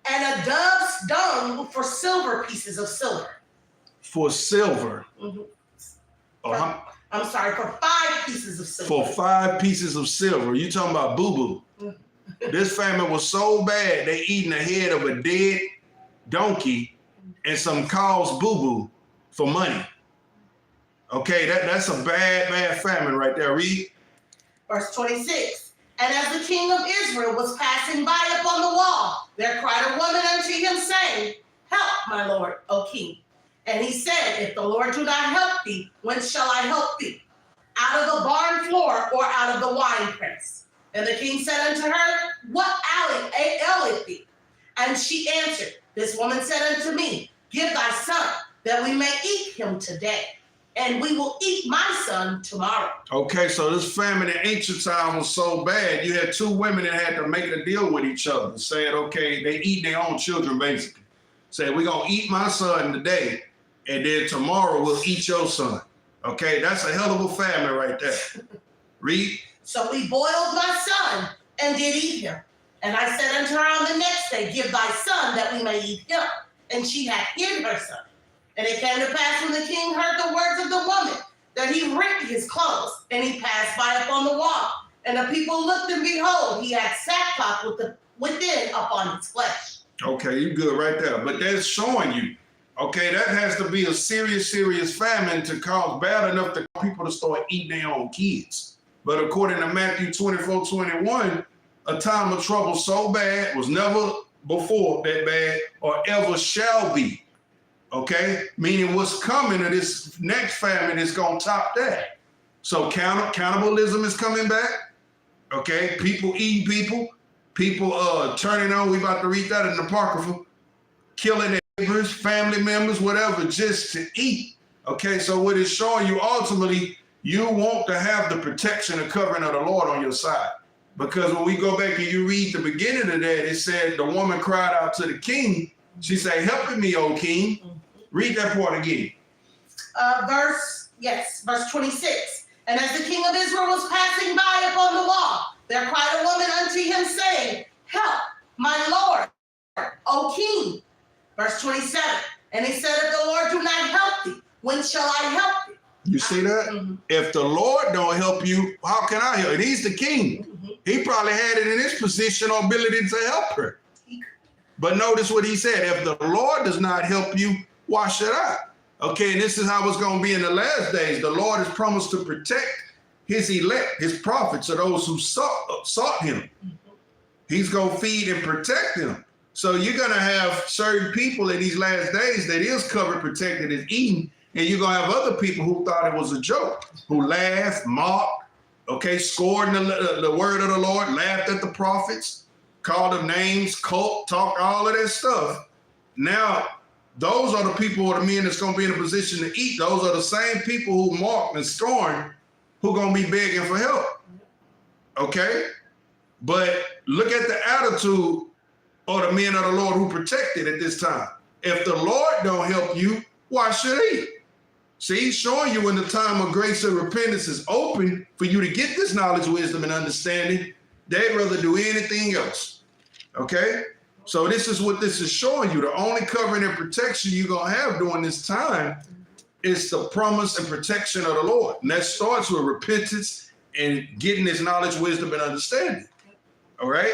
And a dove's dung for silver pieces of silver. For silver. Mm-hmm. I'm sorry, for 5 pieces of silver. For 5 pieces of silver. You talking about boo-boo. Mm-hmm. This famine was so bad, they eating the head of a dead donkey and some cow's boo-boo for money. Okay, that's a bad famine right there. Read. Verse 26. And as the king of Israel was passing by upon the wall, there cried a woman unto him, saying, Help, my lord, O king. And he said, If the Lord do not help thee, whence shall I help thee? Out of the barn floor or out of the winepress? And the king said unto her, What aileth thee? And she answered, This woman said unto me, Give thy son, that we may eat him today, and we will eat my son tomorrow. Okay, so this famine in ancient time was so bad, you had 2 women that had to make a deal with each other, saying, okay, they eat their own children, basically. Said, we're going to eat my son today, and then tomorrow we'll eat your son. Okay, that's a hell of a famine right there. Read. So we boiled my son and did eat him. And I said unto her on the next day, Give thy son that we may eat him. And she had hid her son. And it came to pass when the king heard the words of the woman, that he rent his clothes, and he passed by upon the wall. And the people looked, and behold, he had sackcloth within upon his flesh. Okay, you good right there. But that's showing you, okay, that has to be a serious famine to cause bad enough to people to start eating their own kids. But according to Matthew 24:21, a time of trouble so bad was never before that bad or ever shall be. Okay, meaning what's coming to this next famine is going to top that. So cannibalism is coming back. Okay, people eating people turning on. We about to read that in the Apocrypha, killing their neighbors, family members, whatever, just to eat. Okay, so what it's showing you ultimately, you want to have the protection and covering of the Lord on your side. Because when we go back and you read the beginning of that, it said the woman cried out to the king. She said, Help me, O king. Read that part again. Verse 26. And as the king of Israel was passing by upon the wall, there cried a woman unto him, saying, Help, my lord, O king. Verse 27. And he said, If the Lord do not help thee, when shall I help thee? You see that? Mm-hmm. If the Lord don't help you, how can I help? And he's the king. Mm-hmm. He probably had it in his position or ability to help her. But notice what he said. If the Lord does not help you, why should I? Okay, and this is how it's going to be in the last days. The Lord has promised to protect his elect, his prophets, or those who sought him. He's going to feed and protect them. So you're going to have certain people in these last days that is covered, protected, and eaten. And you're going to have other people who thought it was a joke, who laughed, mocked, okay, scorned the word of the Lord, laughed at the prophets, called them names, cult, talk, all of that stuff. Now, those are the people or the men that's going to be in a position to eat. Those are the same people who mocked and scorned who are going to be begging for help. Okay? But look at the attitude of the men of the Lord who protected at this time. If the Lord don't help you, why should he? See, he's showing you when the time of grace and repentance is open for you to get this knowledge, wisdom, and understanding, they'd rather do anything else. Okay? So this is what this is showing you. The only covering and protection you're going to have during this time is the promise and protection of the Lord. And that starts with repentance and getting this knowledge, wisdom, and understanding. All right?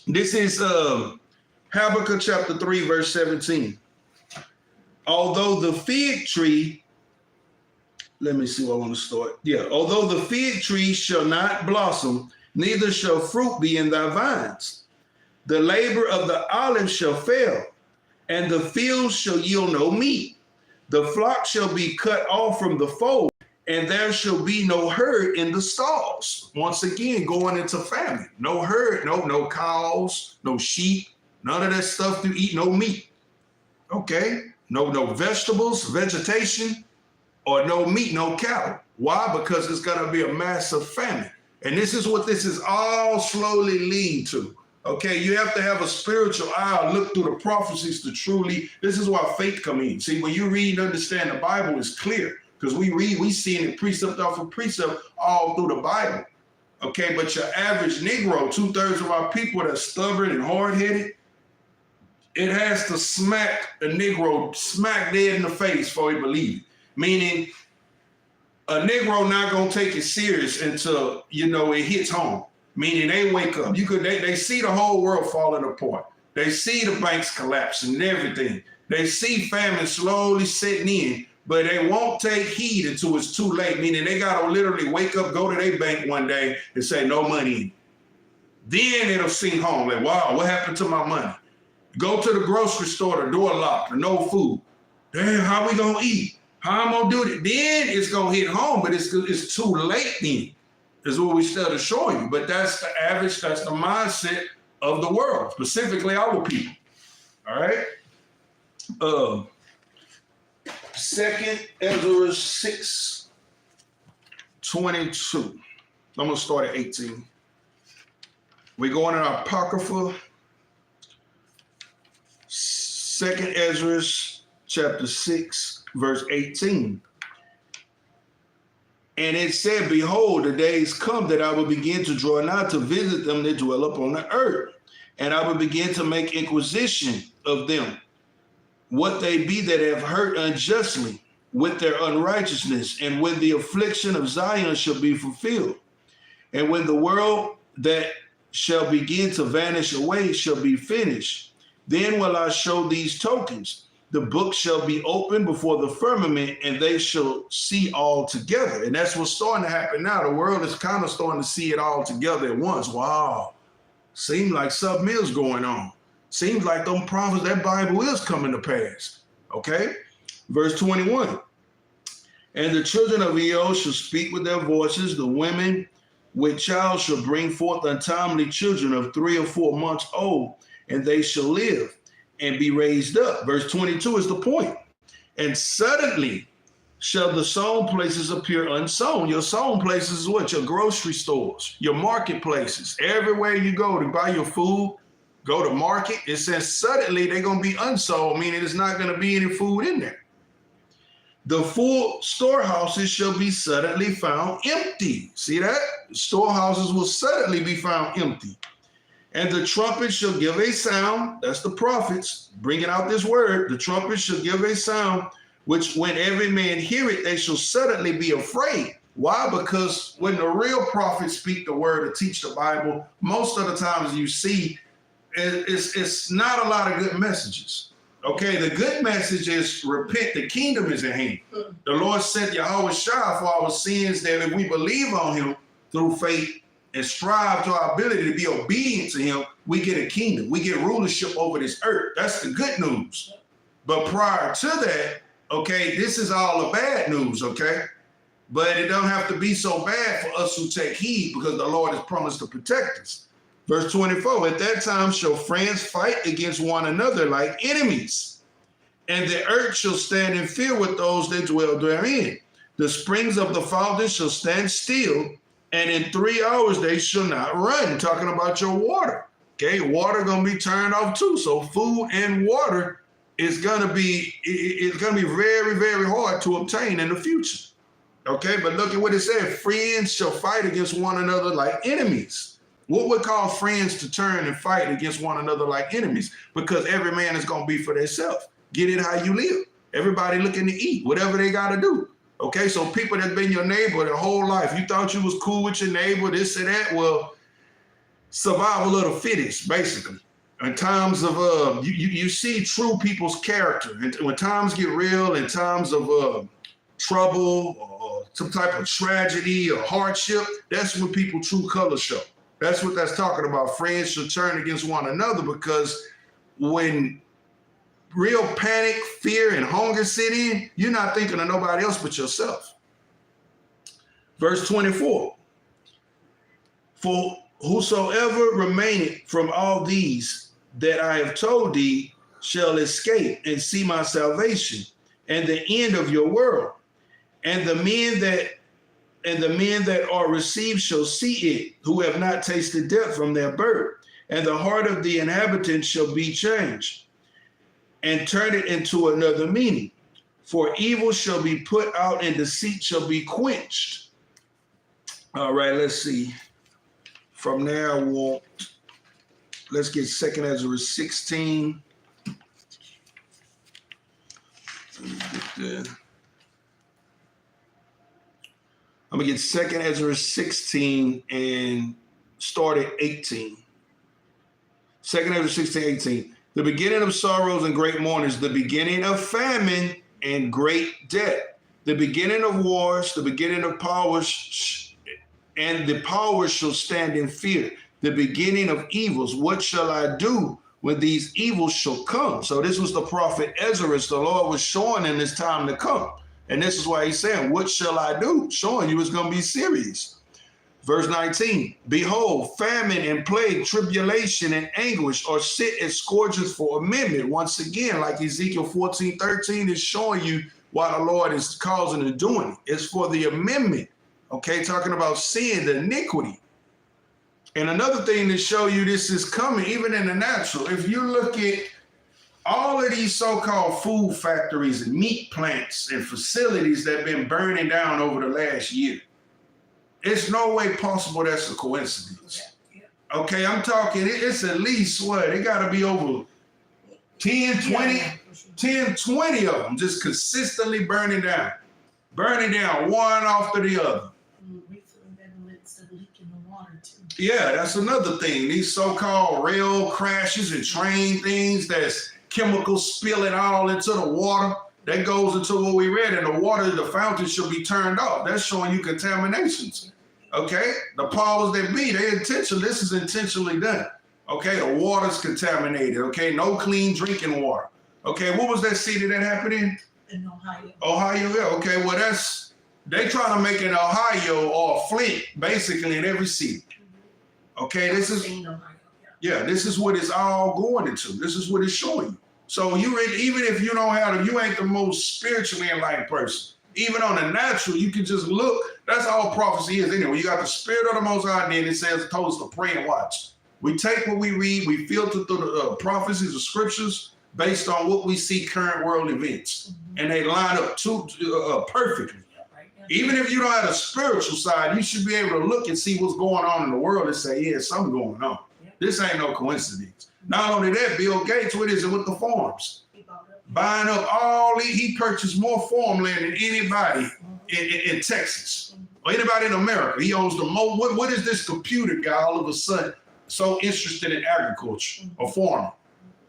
This is Habakkuk chapter 3, verse 17. Although the fig tree, let me see where I want to start. Yeah, although the fig tree shall not blossom, neither shall fruit be in thy vines. The labor of the olive shall fail, and the fields shall yield no meat. The flock shall be cut off from the fold, and there shall be no herd in the stalls. Once again, going into famine. No herd, no cows, no sheep, none of that stuff to eat, no meat. Okay? No vegetables, vegetation, or no meat, no cattle. Why? Because it's going to be a massive famine. And this is what this is all slowly leading to. Okay, you have to have a spiritual eye, look through the prophecies to truly, this is why faith come in. See, when you read and understand the Bible, it's clear. Because we see it precept off of precept all through the Bible. Okay, but your average Negro, 2/3 of our people that's stubborn and hard-headed, it has to smack a Negro smack dead in the face before he believe it. Meaning, a Negro not gonna take it serious until, it hits home. Meaning they wake up. They see the whole world falling apart. They see the banks collapsing and everything. They see famine slowly setting in, but they won't take heed until it's too late. Meaning they gotta literally wake up, go to their bank one day and say, no money. Then it'll sink home. Like, wow, what happened to my money? Go to the grocery store, the door locked, or no food. Damn, how we gonna eat? How I'm gonna do it? Then it's gonna hit home, but it's too late then. Is what we started showing you. But that's the average, that's the mindset of the world, specifically our people. All right? 2 Ezra 6:22. I'm gonna start at 18. We're going in our Apocrypha. 2 Ezra chapter 6, verse 18. And it said, behold, the days come that I will begin to draw nigh to visit them that dwell upon the earth. And I will begin to make inquisition of them, what they be that have hurt unjustly with their unrighteousness, and when the affliction of Zion shall be fulfilled. And when the world that shall begin to vanish away shall be finished, then will I show these tokens. The book shall be opened before the firmament, and they shall see all together. And that's what's starting to happen now. The world is kind of starting to see it all together at once. Wow. Seems like something is going on. Seems like them prophets, that Bible is coming to pass. Okay? Verse 21. And the children of Israel shall speak with their voices. The women with child shall bring forth untimely children of 3 or 4 months old, and they shall live and be raised up. Verse 22 is the point. And suddenly shall the sown places appear unsown. Your sown places is what? Your grocery stores, your marketplaces. Everywhere you go to buy your food, go to market, it says suddenly they're going to be unsown, meaning there's not going to be any food in there. The full storehouses shall be suddenly found empty. See that? Storehouses will suddenly be found empty. And the trumpet shall give a sound. That's the prophets bringing out this word. The trumpet shall give a sound, which when every man hear it, they shall suddenly be afraid. Why? Because when the real prophets speak the word or teach the Bible, most of the times you see it's not a lot of good messages. Okay, the good message is repent, the kingdom is at hand. The Lord sent Yahweh Shah for our sins, that if we believe on him through faith and strive to our ability to be obedient to him, we get a kingdom. We get rulership over this earth. That's the good news. But prior to that, okay, this is all the bad news, okay? But it don't have to be so bad for us who take heed, because the Lord has promised to protect us. Verse 24, at that time shall friends fight against one another like enemies, and the earth shall stand in fear with those that dwell therein. The springs of the fountain shall stand still, and in 3 hours they shall not run. Talking about your water. Okay, water gonna be turned off too. So food and water is gonna be very, very hard to obtain in the future. Okay, but look at what it said. Friends shall fight against one another like enemies. What would cause friends to turn and fight against one another like enemies? Because every man is going to be for themselves. Get it how you live. Everybody looking to eat, whatever they got to do. Okay, so people that's been your neighbor their whole life, you thought you was cool with your neighbor, this and that. Well, survival of the fittest, basically. In times of, you see true people's character. And when times get real, in times of trouble or some type of tragedy or hardship, that's when people true colors show. That's what that's talking about. Friends should turn against one another, because when real panic, fear, and hunger sit in, you're not thinking of nobody else but yourself. Verse 24, for whosoever remaineth from all these that I have told thee shall escape and see my salvation and the end of your world. And the men that are received shall see it, who have not tasted death from their birth. And the heart of the inhabitants shall be changed, and turn it into another meaning. For evil shall be put out, and deceit shall be quenched. All right, let's see. From there, let's get 2 Ezra 16. I'm going to get 2 Ezra 16 and start at 18. 2 Ezra 16, 18. The beginning of sorrows and great mournings, the beginning of famine and great death, the beginning of wars, the beginning of powers, and the powers shall stand in fear, the beginning of evils. What shall I do when these evils shall come? So this was the prophet Ezra. The Lord was showing in this time to come. And this is why he's saying, what shall I do? Showing you it's going to be serious. Verse 19, behold, famine and plague, tribulation and anguish are set as scourges for amendment. Once again, like Ezekiel 14:13 is showing you why the Lord is causing and doing it. It's for the amendment. Okay, talking about sin, the iniquity. And another thing to show you this is coming, even in the natural. If you look at all of these so-called food factories and meat plants and facilities that have been burning down over the last year, it's no way possible that's a coincidence. Okay, I'm talking, it's at least what? It got to be over 10, 20 of them just consistently burning down one after the other. Yeah, that's another thing. These so-called rail crashes and train things, that's chemicals spilling all into the water. That goes into what we read, and the water, the fountain should be turned off. That's showing you contaminations. Okay, the powers that be, this is intentionally done. Okay, the water's contaminated. Okay, no clean drinking water. Okay, what was that city that happened in? In Ohio. Ohio, yeah. Okay, well they trying to make it Ohio or Flint, basically in every city. Okay, this is this is what it's all going into. This is what it's showing you. So even if you don't have you ain't the most spiritually enlightened person. Even on the natural, you can just look. That's all prophecy is anyway. You got the Spirit of the Most High, and then it says, told us to pray and watch. We take what we read, we filter through the prophecies of scriptures based on what we see current world events, and they line up perfectly. Even if you don't have a spiritual side, you should be able to look and see what's going on in the world and say, yeah, something going on. This ain't no coincidence. Not only that, Bill Gates, what is it with the farms? Buying up he purchased more farmland than anybody in Texas or anybody in America. He owns the most. What is this computer guy all of a sudden so interested in agriculture or farming?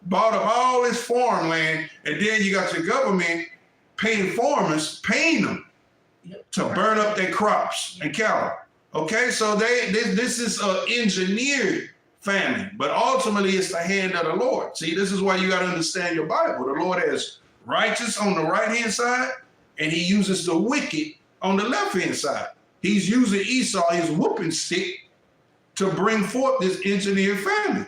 bought up all this farmland, and then you got your government paying farmers, paying them to burn up their crops and cattle. Okay, so this is an engineered famine, but ultimately it's the hand of the Lord. See, this is why you got to understand your Bible. The Lord has righteous on the right-hand side, and he uses the wicked on the left-hand side. He's using Esau, his whooping stick, to bring forth this engineered famine.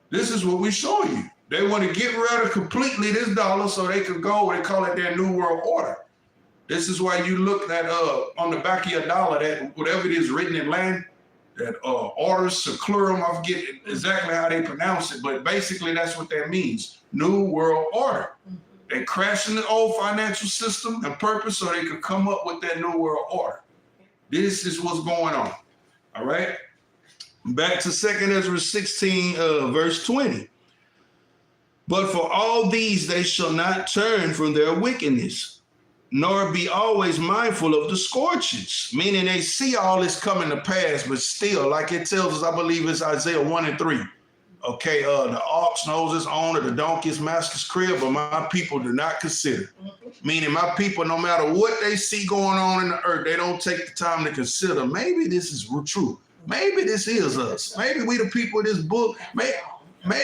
This is what we show you. They want to get rid of completely this dollar so they could go and call it their New World Order. This is why you look at on the back of your dollar, that whatever it is written in Latin, that orders seclorum, I forget exactly how they pronounce it, but basically that's what that means. New World Order. They crashing the old financial system and purpose so they could come up with that New World Order. This is what's going on. All right. Back to 2 Ezra 16, verse 20. But for all these they shall not turn from their wickedness, nor be always mindful of the scorchings. Meaning they see all this coming to pass, but still, like it tells us, I believe it's Isaiah 1 and 3. Okay, the ox knows its owner, the donkey's master's crib, but my people do not consider. Meaning my people, no matter what they see going on in the earth, they don't take the time to consider, maybe this is true. Maybe this is us. Maybe we the people of this book. Maybe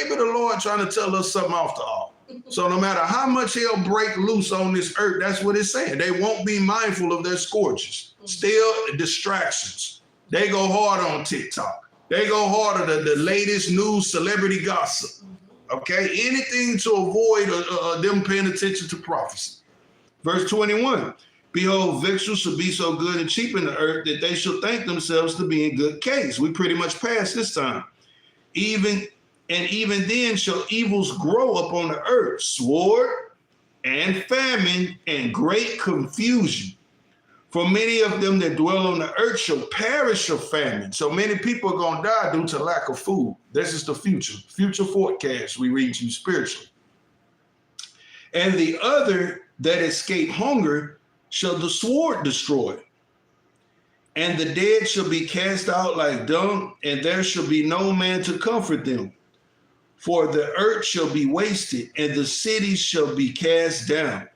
the Lord trying to tell us something after all. So no matter how much he'll break loose on this earth, that's what it's saying. They won't be mindful of their scorches. Still distractions. They go hard on TikTok. They go hard on the latest news, celebrity gossip. Okay, anything to avoid them paying attention to prophecy. Verse 21. Behold, victuals shall be so good and cheap in the earth that they shall think themselves to be in good case. We pretty much passed this time. Even then shall evils grow upon the earth, sword and famine and great confusion. For many of them that dwell on the earth shall perish of famine. So many people are going to die due to lack of food. This is the future forecast we read you spiritually. And the other that escape hunger shall the sword destroy. And the dead shall be cast out like dung, and there shall be no man to comfort them. For the earth shall be wasted, and the cities shall be cast down.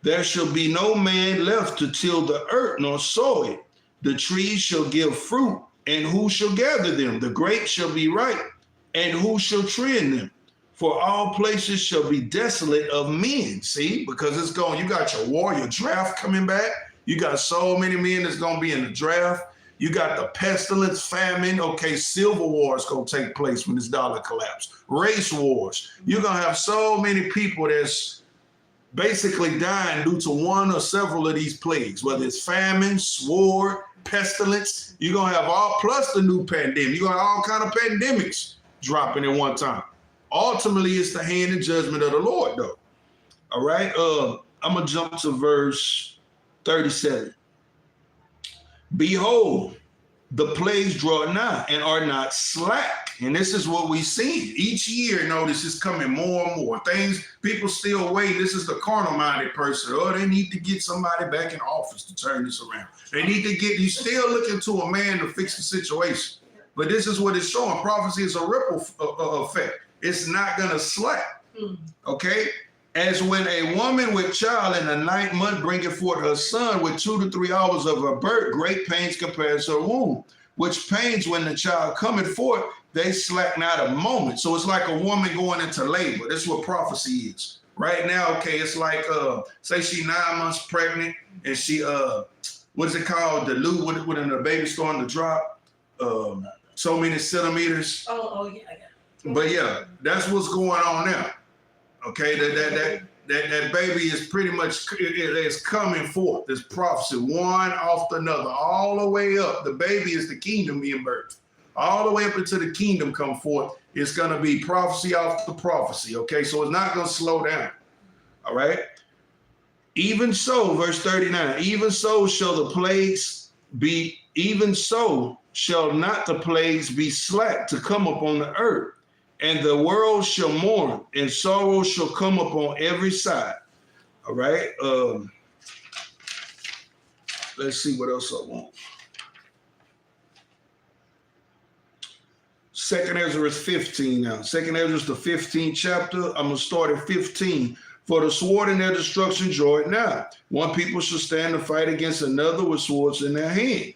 There shall be no man left to till the earth nor sow it. The trees shall give fruit, and who shall gather them? The grapes shall be ripe, and who shall trim them? For all places shall be desolate of men. See, because it's going, you got your war, your draft coming back. You got so many men that's going to be in the draft. You got the pestilence, famine. Okay, civil war is going to take place when this dollar collapses. Race wars. You're going to have so many people that's basically dying due to one or several of these plagues, whether it's famine, sword, pestilence. You're going to have all, plus the new pandemic. You're going to have all kind of pandemics dropping at one time. Ultimately, it's the hand and judgment of the Lord, though. All right, I'm going to jump to verse 37. Behold, the plagues draw nigh and are not slack. And this is what we see. Each year, notice it's coming more and more. Things, people still wait. This is the carnal-minded person. Oh, they need to get somebody back in office to turn this around. They need to get, you still looking to a man to fix the situation. But this is what it's showing. Prophecy is a ripple effect. It's not going to slack. Okay? As when a woman with child in the 9th month bringeth forth her son with 2 to 3 hours of her birth, great pains compared to her womb, which pains when the child cometh forth, they slack not a moment. So it's like a woman going into labor. That's what prophecy is. Right now, okay, it's like, say she 9 months pregnant and she, what is it called? The loo, when the baby's starting to drop, so many centimeters. Oh, yeah. But yeah, that's what's going on now. Okay, that baby is pretty much, it's coming forth. This prophecy, one after another, all the way up. The baby is the kingdom being birthed. All the way up into the kingdom come forth. It's going to be prophecy after prophecy. Okay, so it's not going to slow down. All right. Even so, verse 39, even so shall the plagues be, even so shall not the plagues be slack to come upon the earth. And the world shall mourn, and sorrow shall come upon every side. All right. Let's see what else I want. Second Ezra 15 now. Second Ezra, the 15th chapter. I'm going to start at 15. For the sword in their destruction draw it nigh. One people shall stand and fight against another with swords in their hand.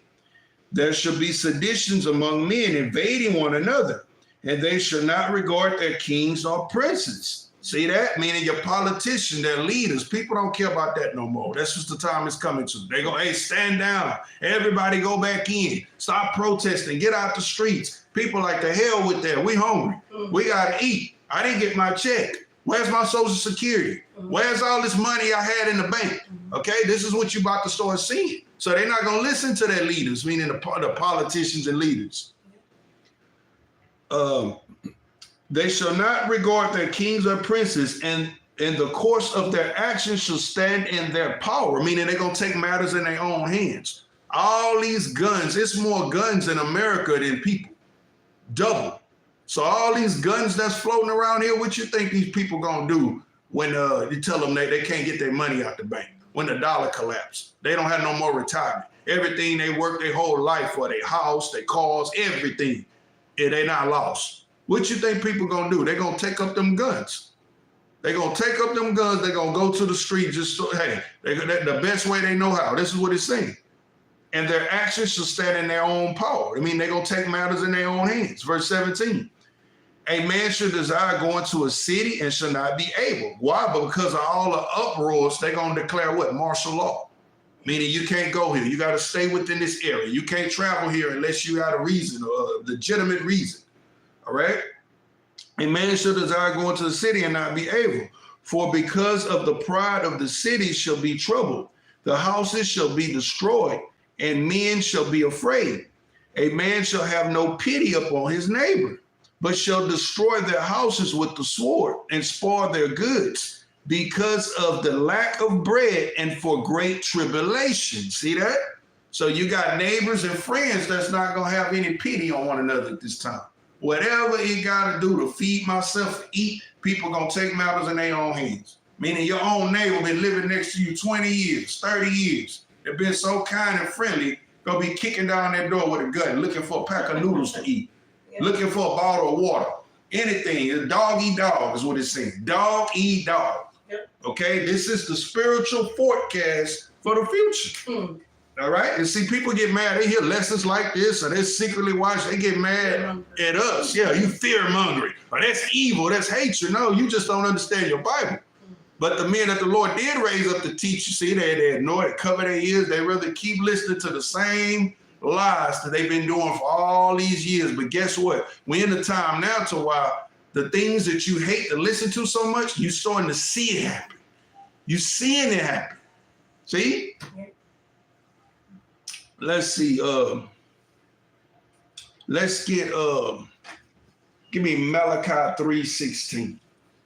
There shall be seditions among men, invading one another, and they shall not regard their kings or princes. See that? Meaning your politicians, their leaders, people don't care about that no more. That's just the time it's coming to. They go, hey, stand down. Everybody go back in. Stop protesting. Get out the streets. People like, the hell with that. We hungry. We got to eat. I didn't get my check. Where's my Social Security? Where's all this money I had in the bank? Okay, this is what you about to start seeing. So they're not going to listen to their leaders, meaning the politicians and leaders. They shall not regard their kings or princes, and in the course of their actions shall stand in their power, meaning they're going to take matters in their own hands. All these guns, it's more guns in America than people. Double. So all these guns that's floating around here, what you think these people going to do when you tell them they can't get their money out the bank, when the dollar collapses? They don't have no more retirement. Everything they work their whole life for, their house, their cars, everything, they not lost. What you think people gonna do? They're gonna take up them guns. They're gonna take up them guns. They're gonna go to the street just so, hey, the best way they know how. This is what it's saying. And their actions shall stand in their own power. I mean, they're gonna take matters in their own hands. Verse 17. A man should desire going to a city and shall not be able. Why? But because of all the uproars, they're gonna declare what? Martial law. Meaning you can't go here. You gotta stay within this area. You can't travel here unless you got a reason, a legitimate reason. All right. A man shall desire going to the city and not be able, for because of the pride of the city shall be troubled. The houses shall be destroyed, and men shall be afraid. A man shall have no pity upon his neighbor, but shall destroy their houses with the sword and spoil their goods because of the lack of bread and for great tribulation. See that? So you got neighbors and friends that's not going to have any pity on one another at this time. Whatever it got to do to feed myself, eat, people going to take matters in their own hands. Meaning your own neighbor been living next to you 20 years, 30 years. They've been so kind and friendly, going to be kicking down that door with a gun, looking for a pack of noodles to eat, looking for a bottle of water, anything. Dog eat dog is what it's saying. Dog eat dog. Okay, this is the spiritual forecast for the future. All right, and see, people get mad. They hear lessons like this, or they secretly watch. They get mad at us. Yeah, you fear mongering, or that's evil, that's hatred. No, you just don't understand your Bible. But the men that the Lord did raise up to teach, you see, they ignore it, cover their ears. They rather keep listening to the same lies that they've been doing for all these years. But guess what? We're in the time now to why the things that you hate to listen to so much, you're starting to see it happen. You're seeing it happen. See? Let's see. Let's get give me Malachi 3:16.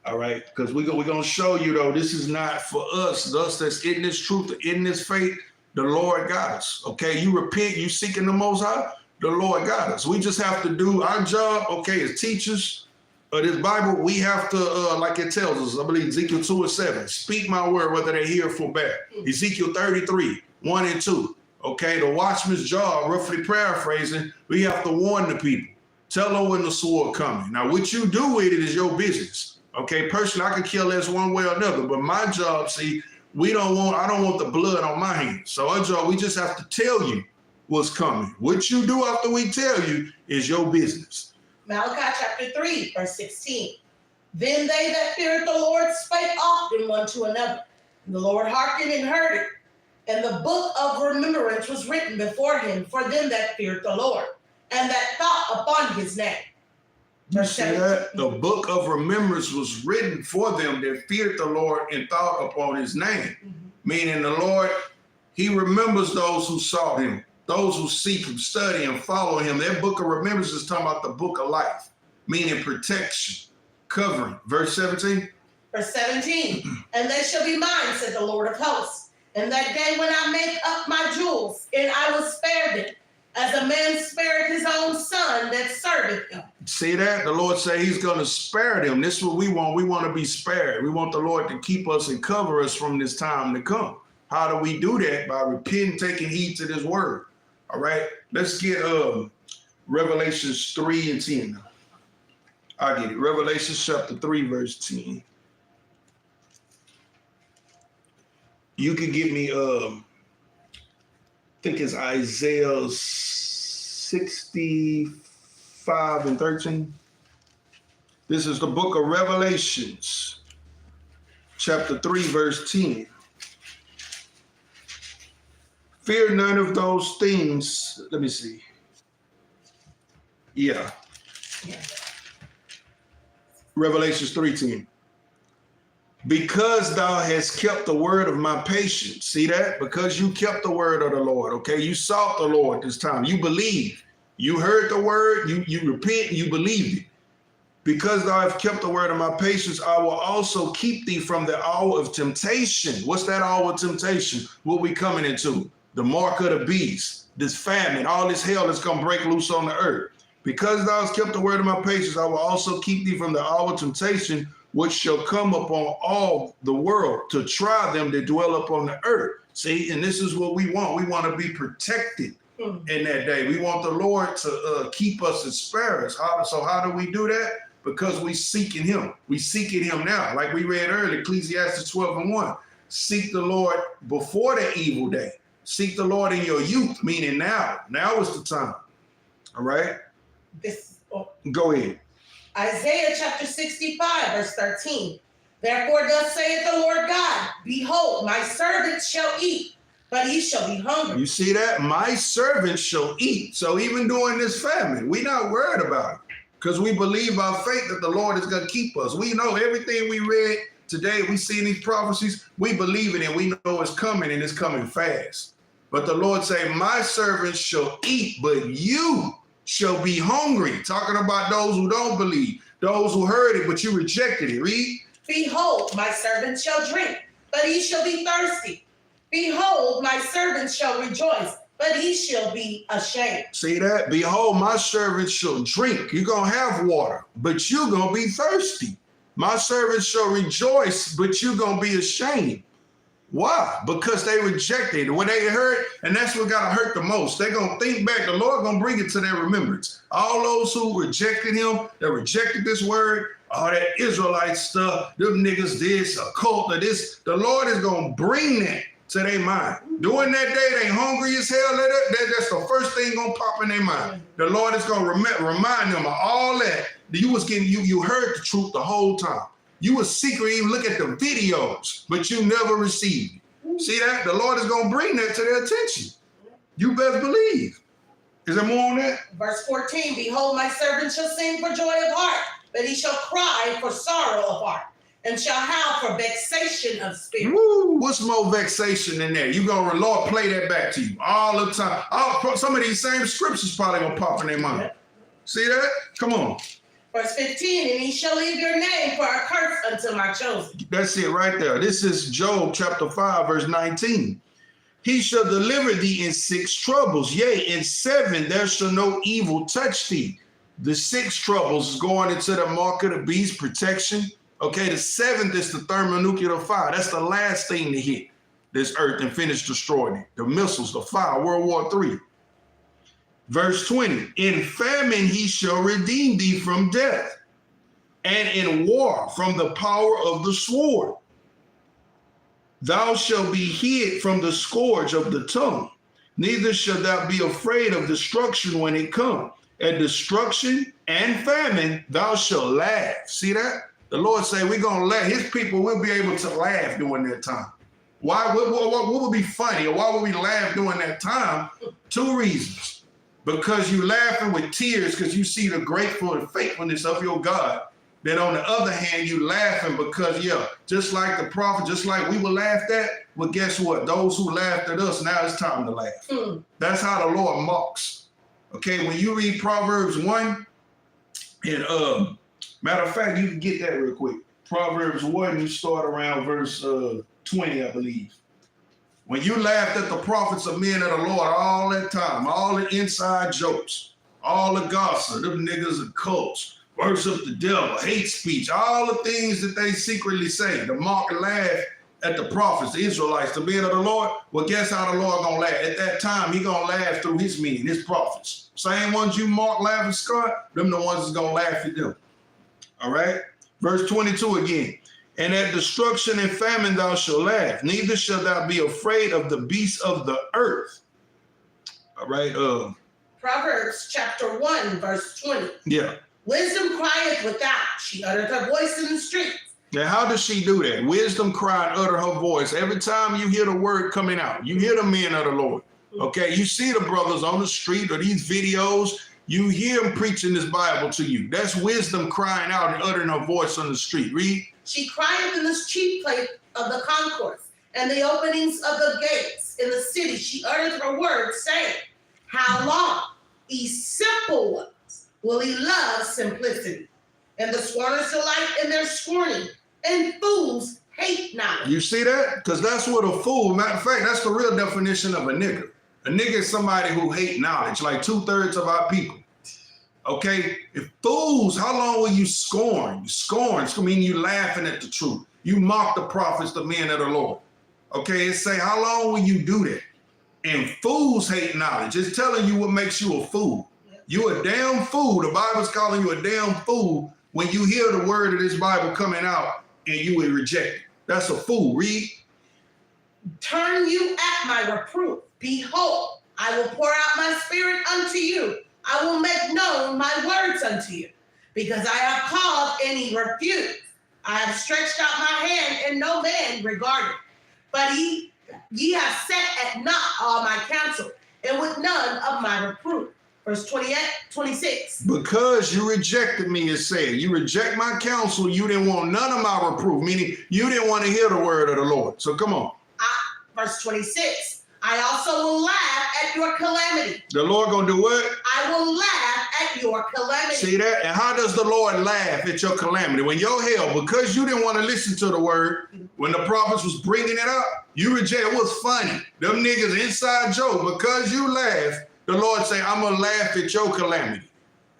All right, because we're gonna show you though, this is not for us that's in this truth, in this faith. The Lord got us. Okay, you repent, you seeking the Most High, the Lord got us. We just have to do our job. Okay, as teachers of this Bible, we have to, like it tells us, I believe Ezekiel 2:7, speak my word whether they hear or forbear. Ezekiel 33:1-2. Okay, the watchman's job, roughly paraphrasing, we have to warn the people. Tell them when the sword coming. Now, what you do with it is your business. Okay, personally, I could kill this one way or another, but my job, see, I don't want the blood on my hands. So our job, we just have to tell you what's coming. What you do after we tell you is your business. Malachi chapter 3, verse 16. Then they that feared the Lord spake often one to another. And the Lord hearkened and heard it. And the book of remembrance was written before him for them that feared the Lord, and that thought upon his name. You see that? The book of remembrance was written for them that feared the Lord and thought upon his name. Meaning the Lord, he remembers those who sought him, those who seek him, study and follow him. That book of remembrance is talking about the book of life, meaning protection, covering. Verse 17. Verse 17. And they shall be mine, said the Lord of hosts. And that day when I make up my jewels, and I will spare them, as a man spared his own son that serveth him. See that? The Lord said he's going to spare them. This is what we want. We want to be spared. We want the Lord to keep us and cover us from this time to come. How do we do that? By repenting, taking heed to this word. All right. Let's get Revelations 3:10. I get it. Revelation chapter 3, verse 10. You could get me, I think it's Isaiah 65 and 13. This is the book of Revelations, chapter 3, verse 10. Fear none of those things. Let me see. Yeah. Revelations 3:10. Because thou hast kept the word of my patience. See that? Because you kept the word of the Lord. Okay. You sought the Lord this time. You believe. You heard the word. You repent. You believed it. Because thou hast kept the word of my patience, I will also keep thee from the hour of temptation. What's that hour of temptation? What we coming into? The mark of the beast, this famine, all this hell that's going to break loose on the earth. Because thou hast kept the word of my patience, I will also keep thee from the hour of temptation, which shall come upon all the world to try them that dwell upon the earth. See, and this is what we want. We want to be protected in that day. We want the Lord to keep us and spare us. So how do we do that? Because we seeking him. We seeking him now. Like we read earlier, Ecclesiastes 12:1. Seek the Lord before the evil day. Seek the Lord in your youth, meaning now. Now is the time. All right? Go ahead. Isaiah chapter 65, verse 13. Therefore thus saith the Lord God, behold, my servants shall eat, but he shall be hungry. You see that? My servants shall eat. So even during this famine, we're not worried about it because we believe by faith that the Lord is going to keep us. We know everything we read today, we see in these prophecies, we believe it and we know it's coming and it's coming fast. But the Lord say, my servants shall eat, but you shall be hungry. Talking about those who don't believe, those who heard it, but you rejected it. Read. Behold, my servant shall drink, but he shall be thirsty. Behold, my servant shall rejoice, but he shall be ashamed. See that? Behold, my servant shall drink. You're going to have water, but you're going to be thirsty. My servant shall rejoice, but you're going to be ashamed. Why? Because they rejected it. When they heard, and that's what got to hurt the most. They're going to think back. The Lord going to bring it to their remembrance. All those who rejected him, that rejected this word, all that Israelite stuff, them niggas this, a cult of this, the Lord is going to bring that to their mind. During that day, they hungry as hell. That's the first thing going to pop in their mind. The Lord is going to remind them of all that. You heard the truth the whole time. You were secretly even look at the videos, but you never received it. See that? The Lord is going to bring that to their attention. You best believe. Is there more on that? Verse 14, behold, my servant shall sing for joy of heart, but he shall cry for sorrow of heart, and shall howl for vexation of spirit. Woo, what's more vexation than that? You going to, Lord, play that back to you all the time. Some of these same scriptures probably going to pop in their mind. See that? Come on. Verse 15, and he shall leave your name for a curse unto my chosen. That's it right there. This is Job chapter 5, verse 19. He shall deliver thee in 6 troubles. Yea, in 7 there shall no evil touch thee. The 6 troubles is going into the mark of the beast, protection. Okay, the 7th is the thermonuclear fire. That's the last thing to hit this earth and finish destroying it. The missiles, the fire, World War III. Verse 20, in famine he shall redeem thee from death, and in war from the power of the sword. Thou shalt be hid from the scourge of the tongue, neither shalt thou be afraid of destruction when it come. At destruction and famine thou shalt laugh. See that? The Lord say we're going to laugh. His people will be able to laugh during that time. Why? What would be funny, or why would we laugh during that time? 2 reasons. Because you laughing with tears because you see the grateful and faithfulness of your God. Then on the other hand, you laughing because, just like the prophet, just like we were laughed at, well, guess what? Those who laughed at us, now it's time to laugh. That's how the Lord mocks. Okay, when you read Proverbs 1, and matter of fact, you can get that real quick. Proverbs 1, you start around verse 20, I believe. When you laughed at the prophets of men of the Lord all that time, all the inside jokes, all the gossip, them niggas and cults, worship the devil, hate speech, all the things that they secretly say, the mock and laugh at the prophets, the Israelites, the men of the Lord, well, guess how the Lord gonna laugh? At that time, he gonna laugh through his men, his prophets. Same ones you mock, laugh, and scar, them the ones that's gonna laugh at them. All right. Verse 22 again. And at destruction and famine thou shalt laugh, neither shalt thou be afraid of the beasts of the earth. All right. Proverbs chapter 1, verse 20. Yeah. Wisdom crieth without. She uttereth her voice in the streets. Now, how does she do that? Wisdom cry and utter her voice. Every time you hear the word coming out, you hear the men of the Lord. Okay. You see the brothers on the street or these videos. You hear them preaching this Bible to you. That's wisdom crying out and uttering her voice on the street. Read. She crieth in the chief place of the concourse and the openings of the gates in the city. She uttereth her words, saying, how long, ye simple ones, will he love simplicity? And the scorners delight in their scorning, and fools hate knowledge. You see that? Because that's what a fool, matter of fact, that's the real definition of a nigga. A nigga is somebody who hate knowledge, like 2/3 of our people. Okay? If fools, how long will you scorn? You scorn, I mean you laughing at the truth. You mock the prophets, the men of the Lord. Okay, it say, how long will you do that? And fools hate knowledge. It's telling you what makes you a fool. You a damn fool. The Bible's calling you a damn fool when you hear the word of this Bible coming out and you will reject it. That's a fool. Read. Turn you at my reproof. Behold, I will pour out my spirit unto you. I will make known my words unto you. Because I have called and ye refused. I have stretched out my hand and no man regarded. But ye have set at naught all my counsel, and with none of my reproof. Verse 26. Because you rejected me, it said. You reject my counsel, you didn't want none of my reproof, meaning you didn't want to hear the word of the Lord. So come on. Verse 26. I also will laugh at your calamity. The Lord gonna do what? I will laugh at your calamity. See that? And how does the Lord laugh at your calamity? When your hell, because you didn't want to listen to the word, when the prophets was bringing it up, you reject. It was funny. Them niggas inside joke. Because you laugh, the Lord say, I'm gonna laugh at your calamity.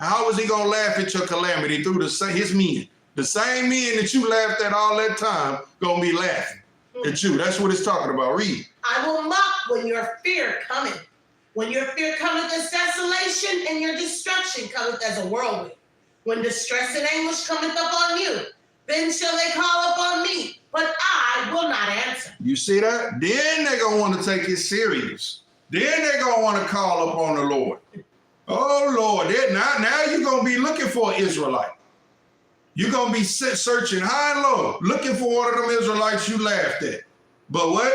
How is he gonna laugh at your calamity? Through his men. The same men that you laughed at all that time gonna be laughing at you. That's what it's talking about. Read. I will mock when your fear cometh. When your fear cometh as desolation and your destruction cometh as a whirlwind. When distress and anguish cometh upon you, then shall they call upon me, but I will not answer. You see that? Then they're going to want to take it serious. Then they're going to want to call upon the Lord. Oh, Lord. Now you're going to be looking for an Israelite. You're going to be searching high and low, looking for one of them Israelites you laughed at. But what?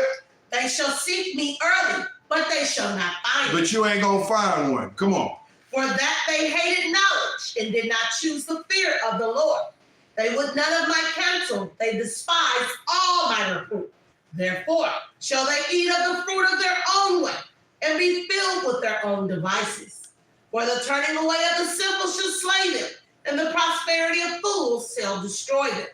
They shall seek me early, but they shall not find me. But you ain't going to find one. Come on. For that they hated knowledge and did not choose the fear of the Lord. They would none of my counsel. They despised all my reproof. Therefore shall they eat of the fruit of their own way and be filled with their own devices. For the turning away of the simple shall slay them, and the prosperity of fools shall destroy them.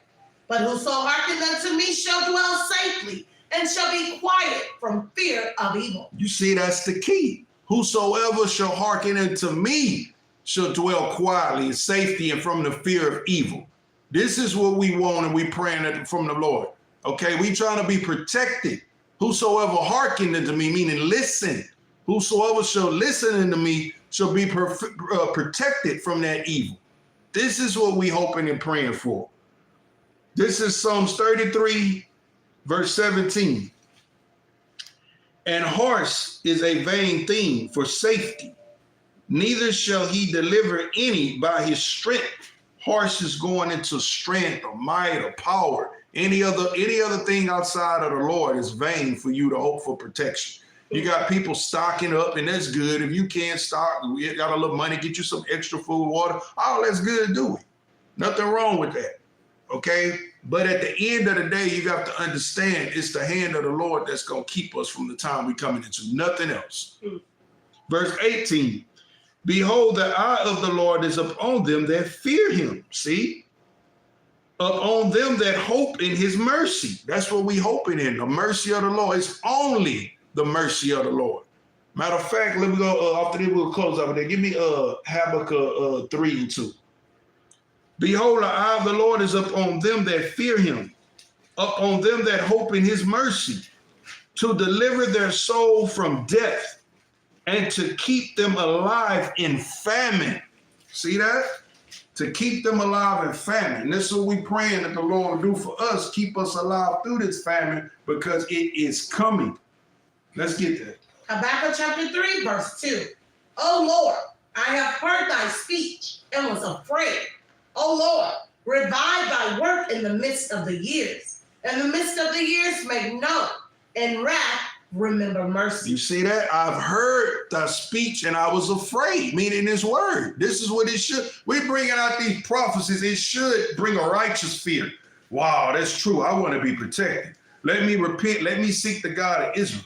But whoso hearkeneth unto me shall dwell safely, and shall be quiet from fear of evil. You see, that's the key. Whosoever shall hearken unto me shall dwell quietly in safety and from the fear of evil. This is what we want, and we praying from the Lord. Okay, we trying to be protected. Whosoever hearken unto me, meaning listen. Whosoever shall listen unto me shall be protected from that evil. This is what we hoping and praying for. This is Psalms 33, verse 17. And horse is a vain thing for safety. Neither shall he deliver any by his strength. Horse is going into strength or might or power. Any other thing outside of the Lord is vain for you to hope for protection. You got people stocking up, and that's good. If you can't stock, you got a little money, get you some extra food, water. Oh, that's good, do it. Nothing wrong with that. Okay? But at the end of the day, you got to understand it's the hand of the Lord that's going to keep us from the time we're coming into. Nothing else. Verse 18. Behold, the eye of the Lord is upon them that fear him. See? Upon them that hope in his mercy. That's what we hoping in. The mercy of the Lord. It's only the mercy of the Lord. Matter of fact, let me go, after this we'll close over there. Give me Habakkuk 3 and 2. Behold, the eye of the Lord is upon them that fear him, upon them that hope in his mercy, to deliver their soul from death and to keep them alive in famine. See that? to keep them alive in famine. This is what we praying that the Lord will do for us, keep us alive through this famine because it is coming. Let's get that. Habakkuk chapter 3, verse 2. O Lord, I have heard thy speech and was afraid. O Lord, revive thy work in the midst of the years. In the midst of the years make known. In wrath remember mercy. You see that? I've heard thy speech and I was afraid, meaning his word. This is what it should. We're bringing out these prophecies. It should bring a righteous fear. Wow, that's true. I want to be protected. Let me repent. Let me seek the God of Israel.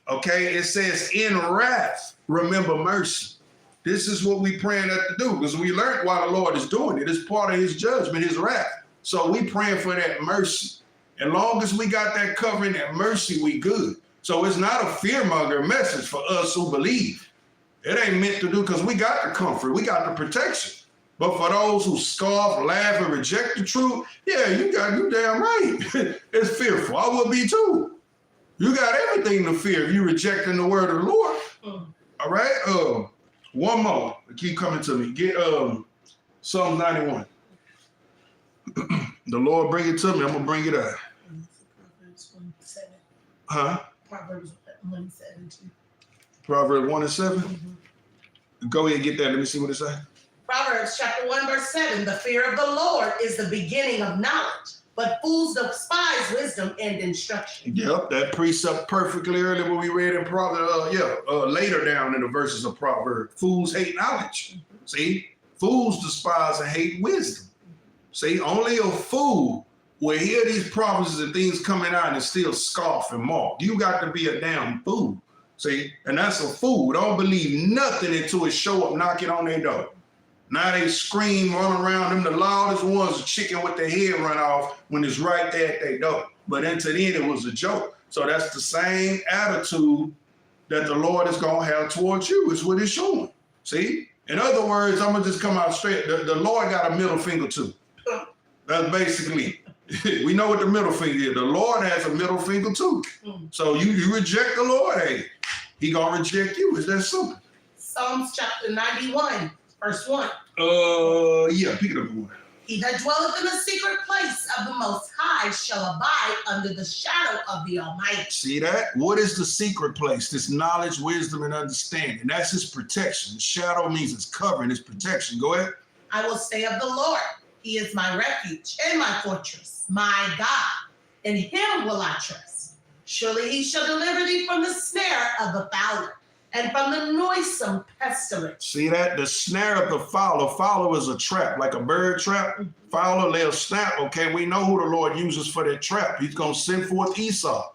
Okay, it says in wrath, remember mercy. This is what we praying that to do because we learned why the Lord is doing it. It's part of his judgment, his wrath. So we praying for that mercy. As long as we got that covering, that mercy, we good. So it's not a fearmonger message for us who believe. It ain't meant to do because we got the comfort, we got the protection. But for those who scoff, laugh, and reject the truth, yeah, you damn right. It's fearful. I would be too. You got everything to fear if you rejecting the word of the Lord. All right. One more. Keep coming to me. Get Psalm 91. The Lord bring it to me. I'm gonna bring it up. Proverbs 1:7. Huh? Proverbs 1:7. Proverbs 1 and 7. Go ahead and get that. Let me see what it says. Proverbs chapter 1, verse 7. The fear of the Lord is the beginning of knowledge, but fools despise wisdom and instruction. Yep, that precept perfectly earlier what we read in Proverbs. Later down in the verses of Proverbs. Fools hate knowledge. See? Fools despise and hate wisdom. See? Only a fool will hear these prophecies and things coming out and still scoff and mock. You got to be a damn fool. See? And that's a fool. Don't believe nothing until it show up knocking on their door. Now they scream, run around them. The loudest ones, a chicken with their head run off when it's right there at their door. But until then, it was a joke. So that's the same attitude that the Lord is going to have towards you. Is what it's showing. See? In other words, I'm going to just come out straight. The Lord got a middle finger too. That's basically it. We know what the middle finger is. The Lord has a middle finger too. So you reject the Lord, hey, he going to reject you. Is that simple? Psalms chapter 91. Verse 1. Yeah, pick it up one. He that dwelleth in the secret place of the Most High shall abide under the shadow of the Almighty. See that? What is the secret place? This knowledge, wisdom, and understanding. That's his protection. The shadow means it's covering, his protection. Go ahead. I will say of the Lord, he is my refuge and my fortress, my God. In him will I trust. Surely he shall deliver thee from the snare of the fowler and from the noisome pestilence. See that? The snare of the fowler. Fowler is a trap, like a bird trap. Fowler, they'll snap. Okay, we know who the Lord uses for that trap. He's going to send forth Esau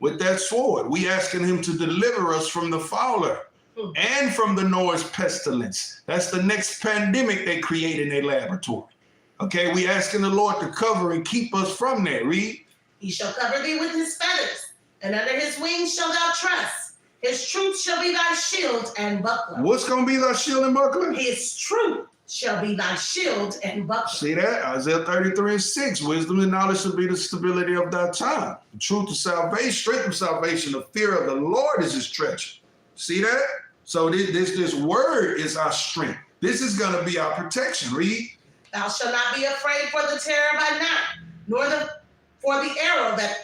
with that sword. We asking him to deliver us from the fowler and from the noise pestilence. That's the next pandemic they create in their laboratory. Okay, we asking the Lord to cover and keep us from that. Read. He shall cover thee with his feathers, and under his wings shall thou trust. His truth shall be thy shield and buckler. What's going to be thy shield and buckler? His truth shall be thy shield and buckler. See that? Isaiah 33:6. Wisdom and knowledge shall be the stability of thy time. The truth of salvation, strength of salvation, the fear of the Lord is his treasure. See that? So this word is our strength. This is going to be our protection. Read. Thou shalt not be afraid for the terror by night, nor for the arrow that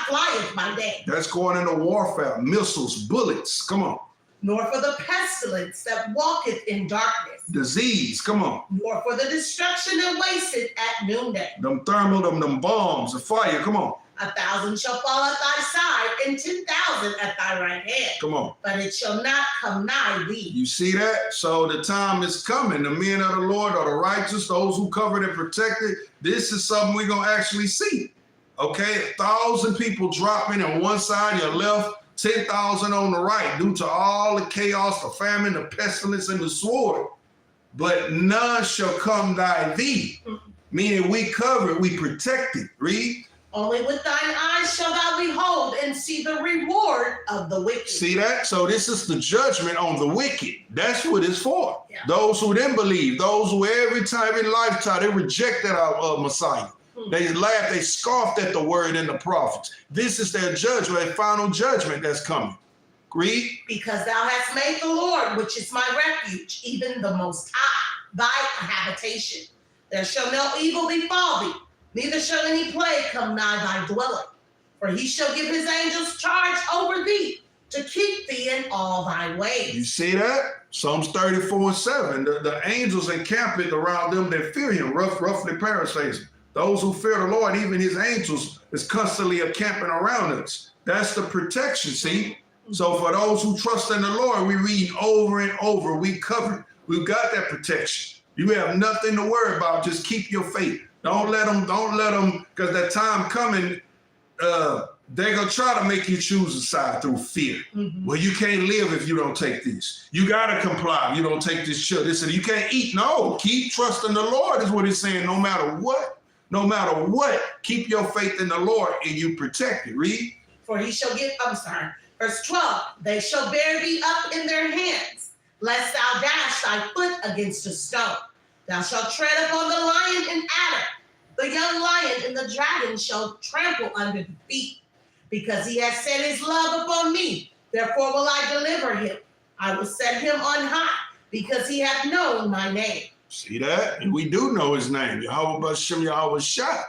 flieth by day. That's going into warfare, missiles, bullets. Come on. Nor for the pestilence that walketh in darkness. Disease. Come on. Nor for the destruction that wasteth at noonday. Them thermal, them bombs, the fire. Come on. 1,000 shall fall at thy side, and 10,000 at thy right hand. Come on. But it shall not come nigh thee. You see that? So the time is coming. The men of the Lord are the righteous, those who covered and protected. This is something we're going to actually see. Okay, 1,000 people dropping on one side, your left, 10,000 on the right, due to all the chaos, the famine, the pestilence, and the sword. But none shall come nigh thee. Meaning we covered, we protected. Read. Only with thine eyes shall thou behold and see the reward of the wicked. See that? So this is the judgment on the wicked. That's what it's for. Yeah. Those who didn't believe, those who every time in lifetime, they rejected our Messiah. They laughed, they scoffed at the word and the prophets. This is their judgment, their final judgment that's coming. Read. Because thou hast made the Lord, which is my refuge, even the Most High, thy habitation. There shall no evil befall thee, neither shall any plague come nigh thy dwelling. For he shall give his angels charge over thee, to keep thee in all thy ways. You see that? Psalms 34:7. The angels encampeth around them that fear him, roughly paraphrasing. Those who fear the Lord, even his angels, is constantly encamping around us. That's the protection, see? So for those who trust in the Lord, we read over and over, we covered. We've got that protection. You have nothing to worry about. Just keep your faith. Don't let them, because that time coming, they're going to try to make you choose a side through fear. Mhm. Well, you can't live if you don't take this. You got to comply. You don't take this chill. This and you can't eat. No, keep trusting the Lord is what he's saying. No matter what, keep your faith in the Lord and you protect it. Read. For he shall give, verse 12, they shall bear thee up in their hands, lest thou dash thy foot against a stone. Thou shalt tread upon the lion and adder. The young lion and the dragon shall trample under the feet. Because he has set his love upon me, therefore will I deliver him. I will set him on high, because he hath known my name. See that? And we do know his name, Yahweh Bashem Yahweh Shah.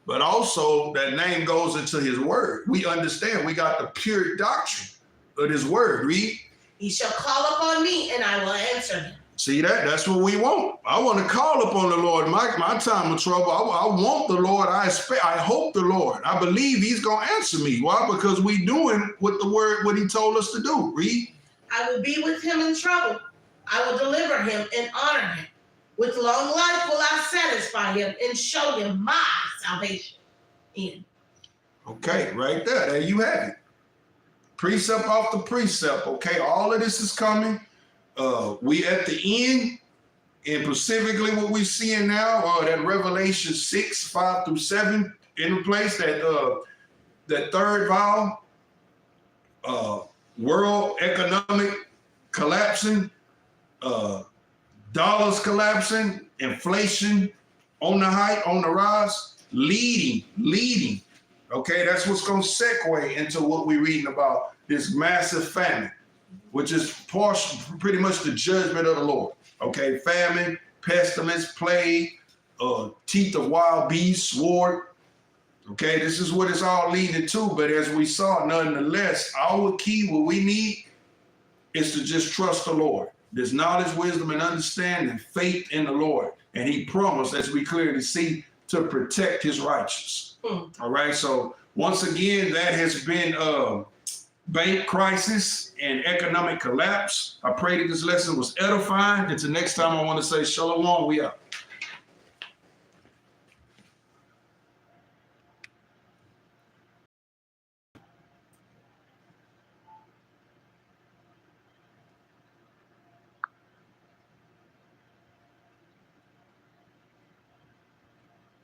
But also that name goes into his word. We understand we got the pure doctrine of his word. Read. He shall call upon me, and I will answer him. See that? That's what we want. I want to call upon the Lord. My time of trouble, I want the Lord. I hope the Lord. I believe he's going to answer me. Why? Because we doing what the word, what he told us to do. Read. I will be with him in trouble. I will deliver him and honor him. With long life will I satisfy him and show him my salvation. End. Okay, right there. There you have it. Precept off the precept. Okay, all of this is coming. We at the end, and specifically what we're seeing now, that Revelation 6:5-7 in the place, that third vial, world economic collapsing, dollars collapsing, inflation on the height, on the rise, leading. Okay, that's what's going to segue into what we're reading about, this massive famine, which is pretty much the judgment of the Lord. Okay, famine, pestilence, plague, teeth of wild beasts, sword. Okay, this is what it's all leading to. But as we saw, nonetheless, our key, what we need, is to just trust the Lord. There's knowledge, wisdom, and understanding, faith in the Lord. And he promised, as we clearly see, to protect his righteous. All right, so once again, that has been bank crisis and economic collapse. I pray that this lesson was edifying. Until next time, I want to say shalom. We out.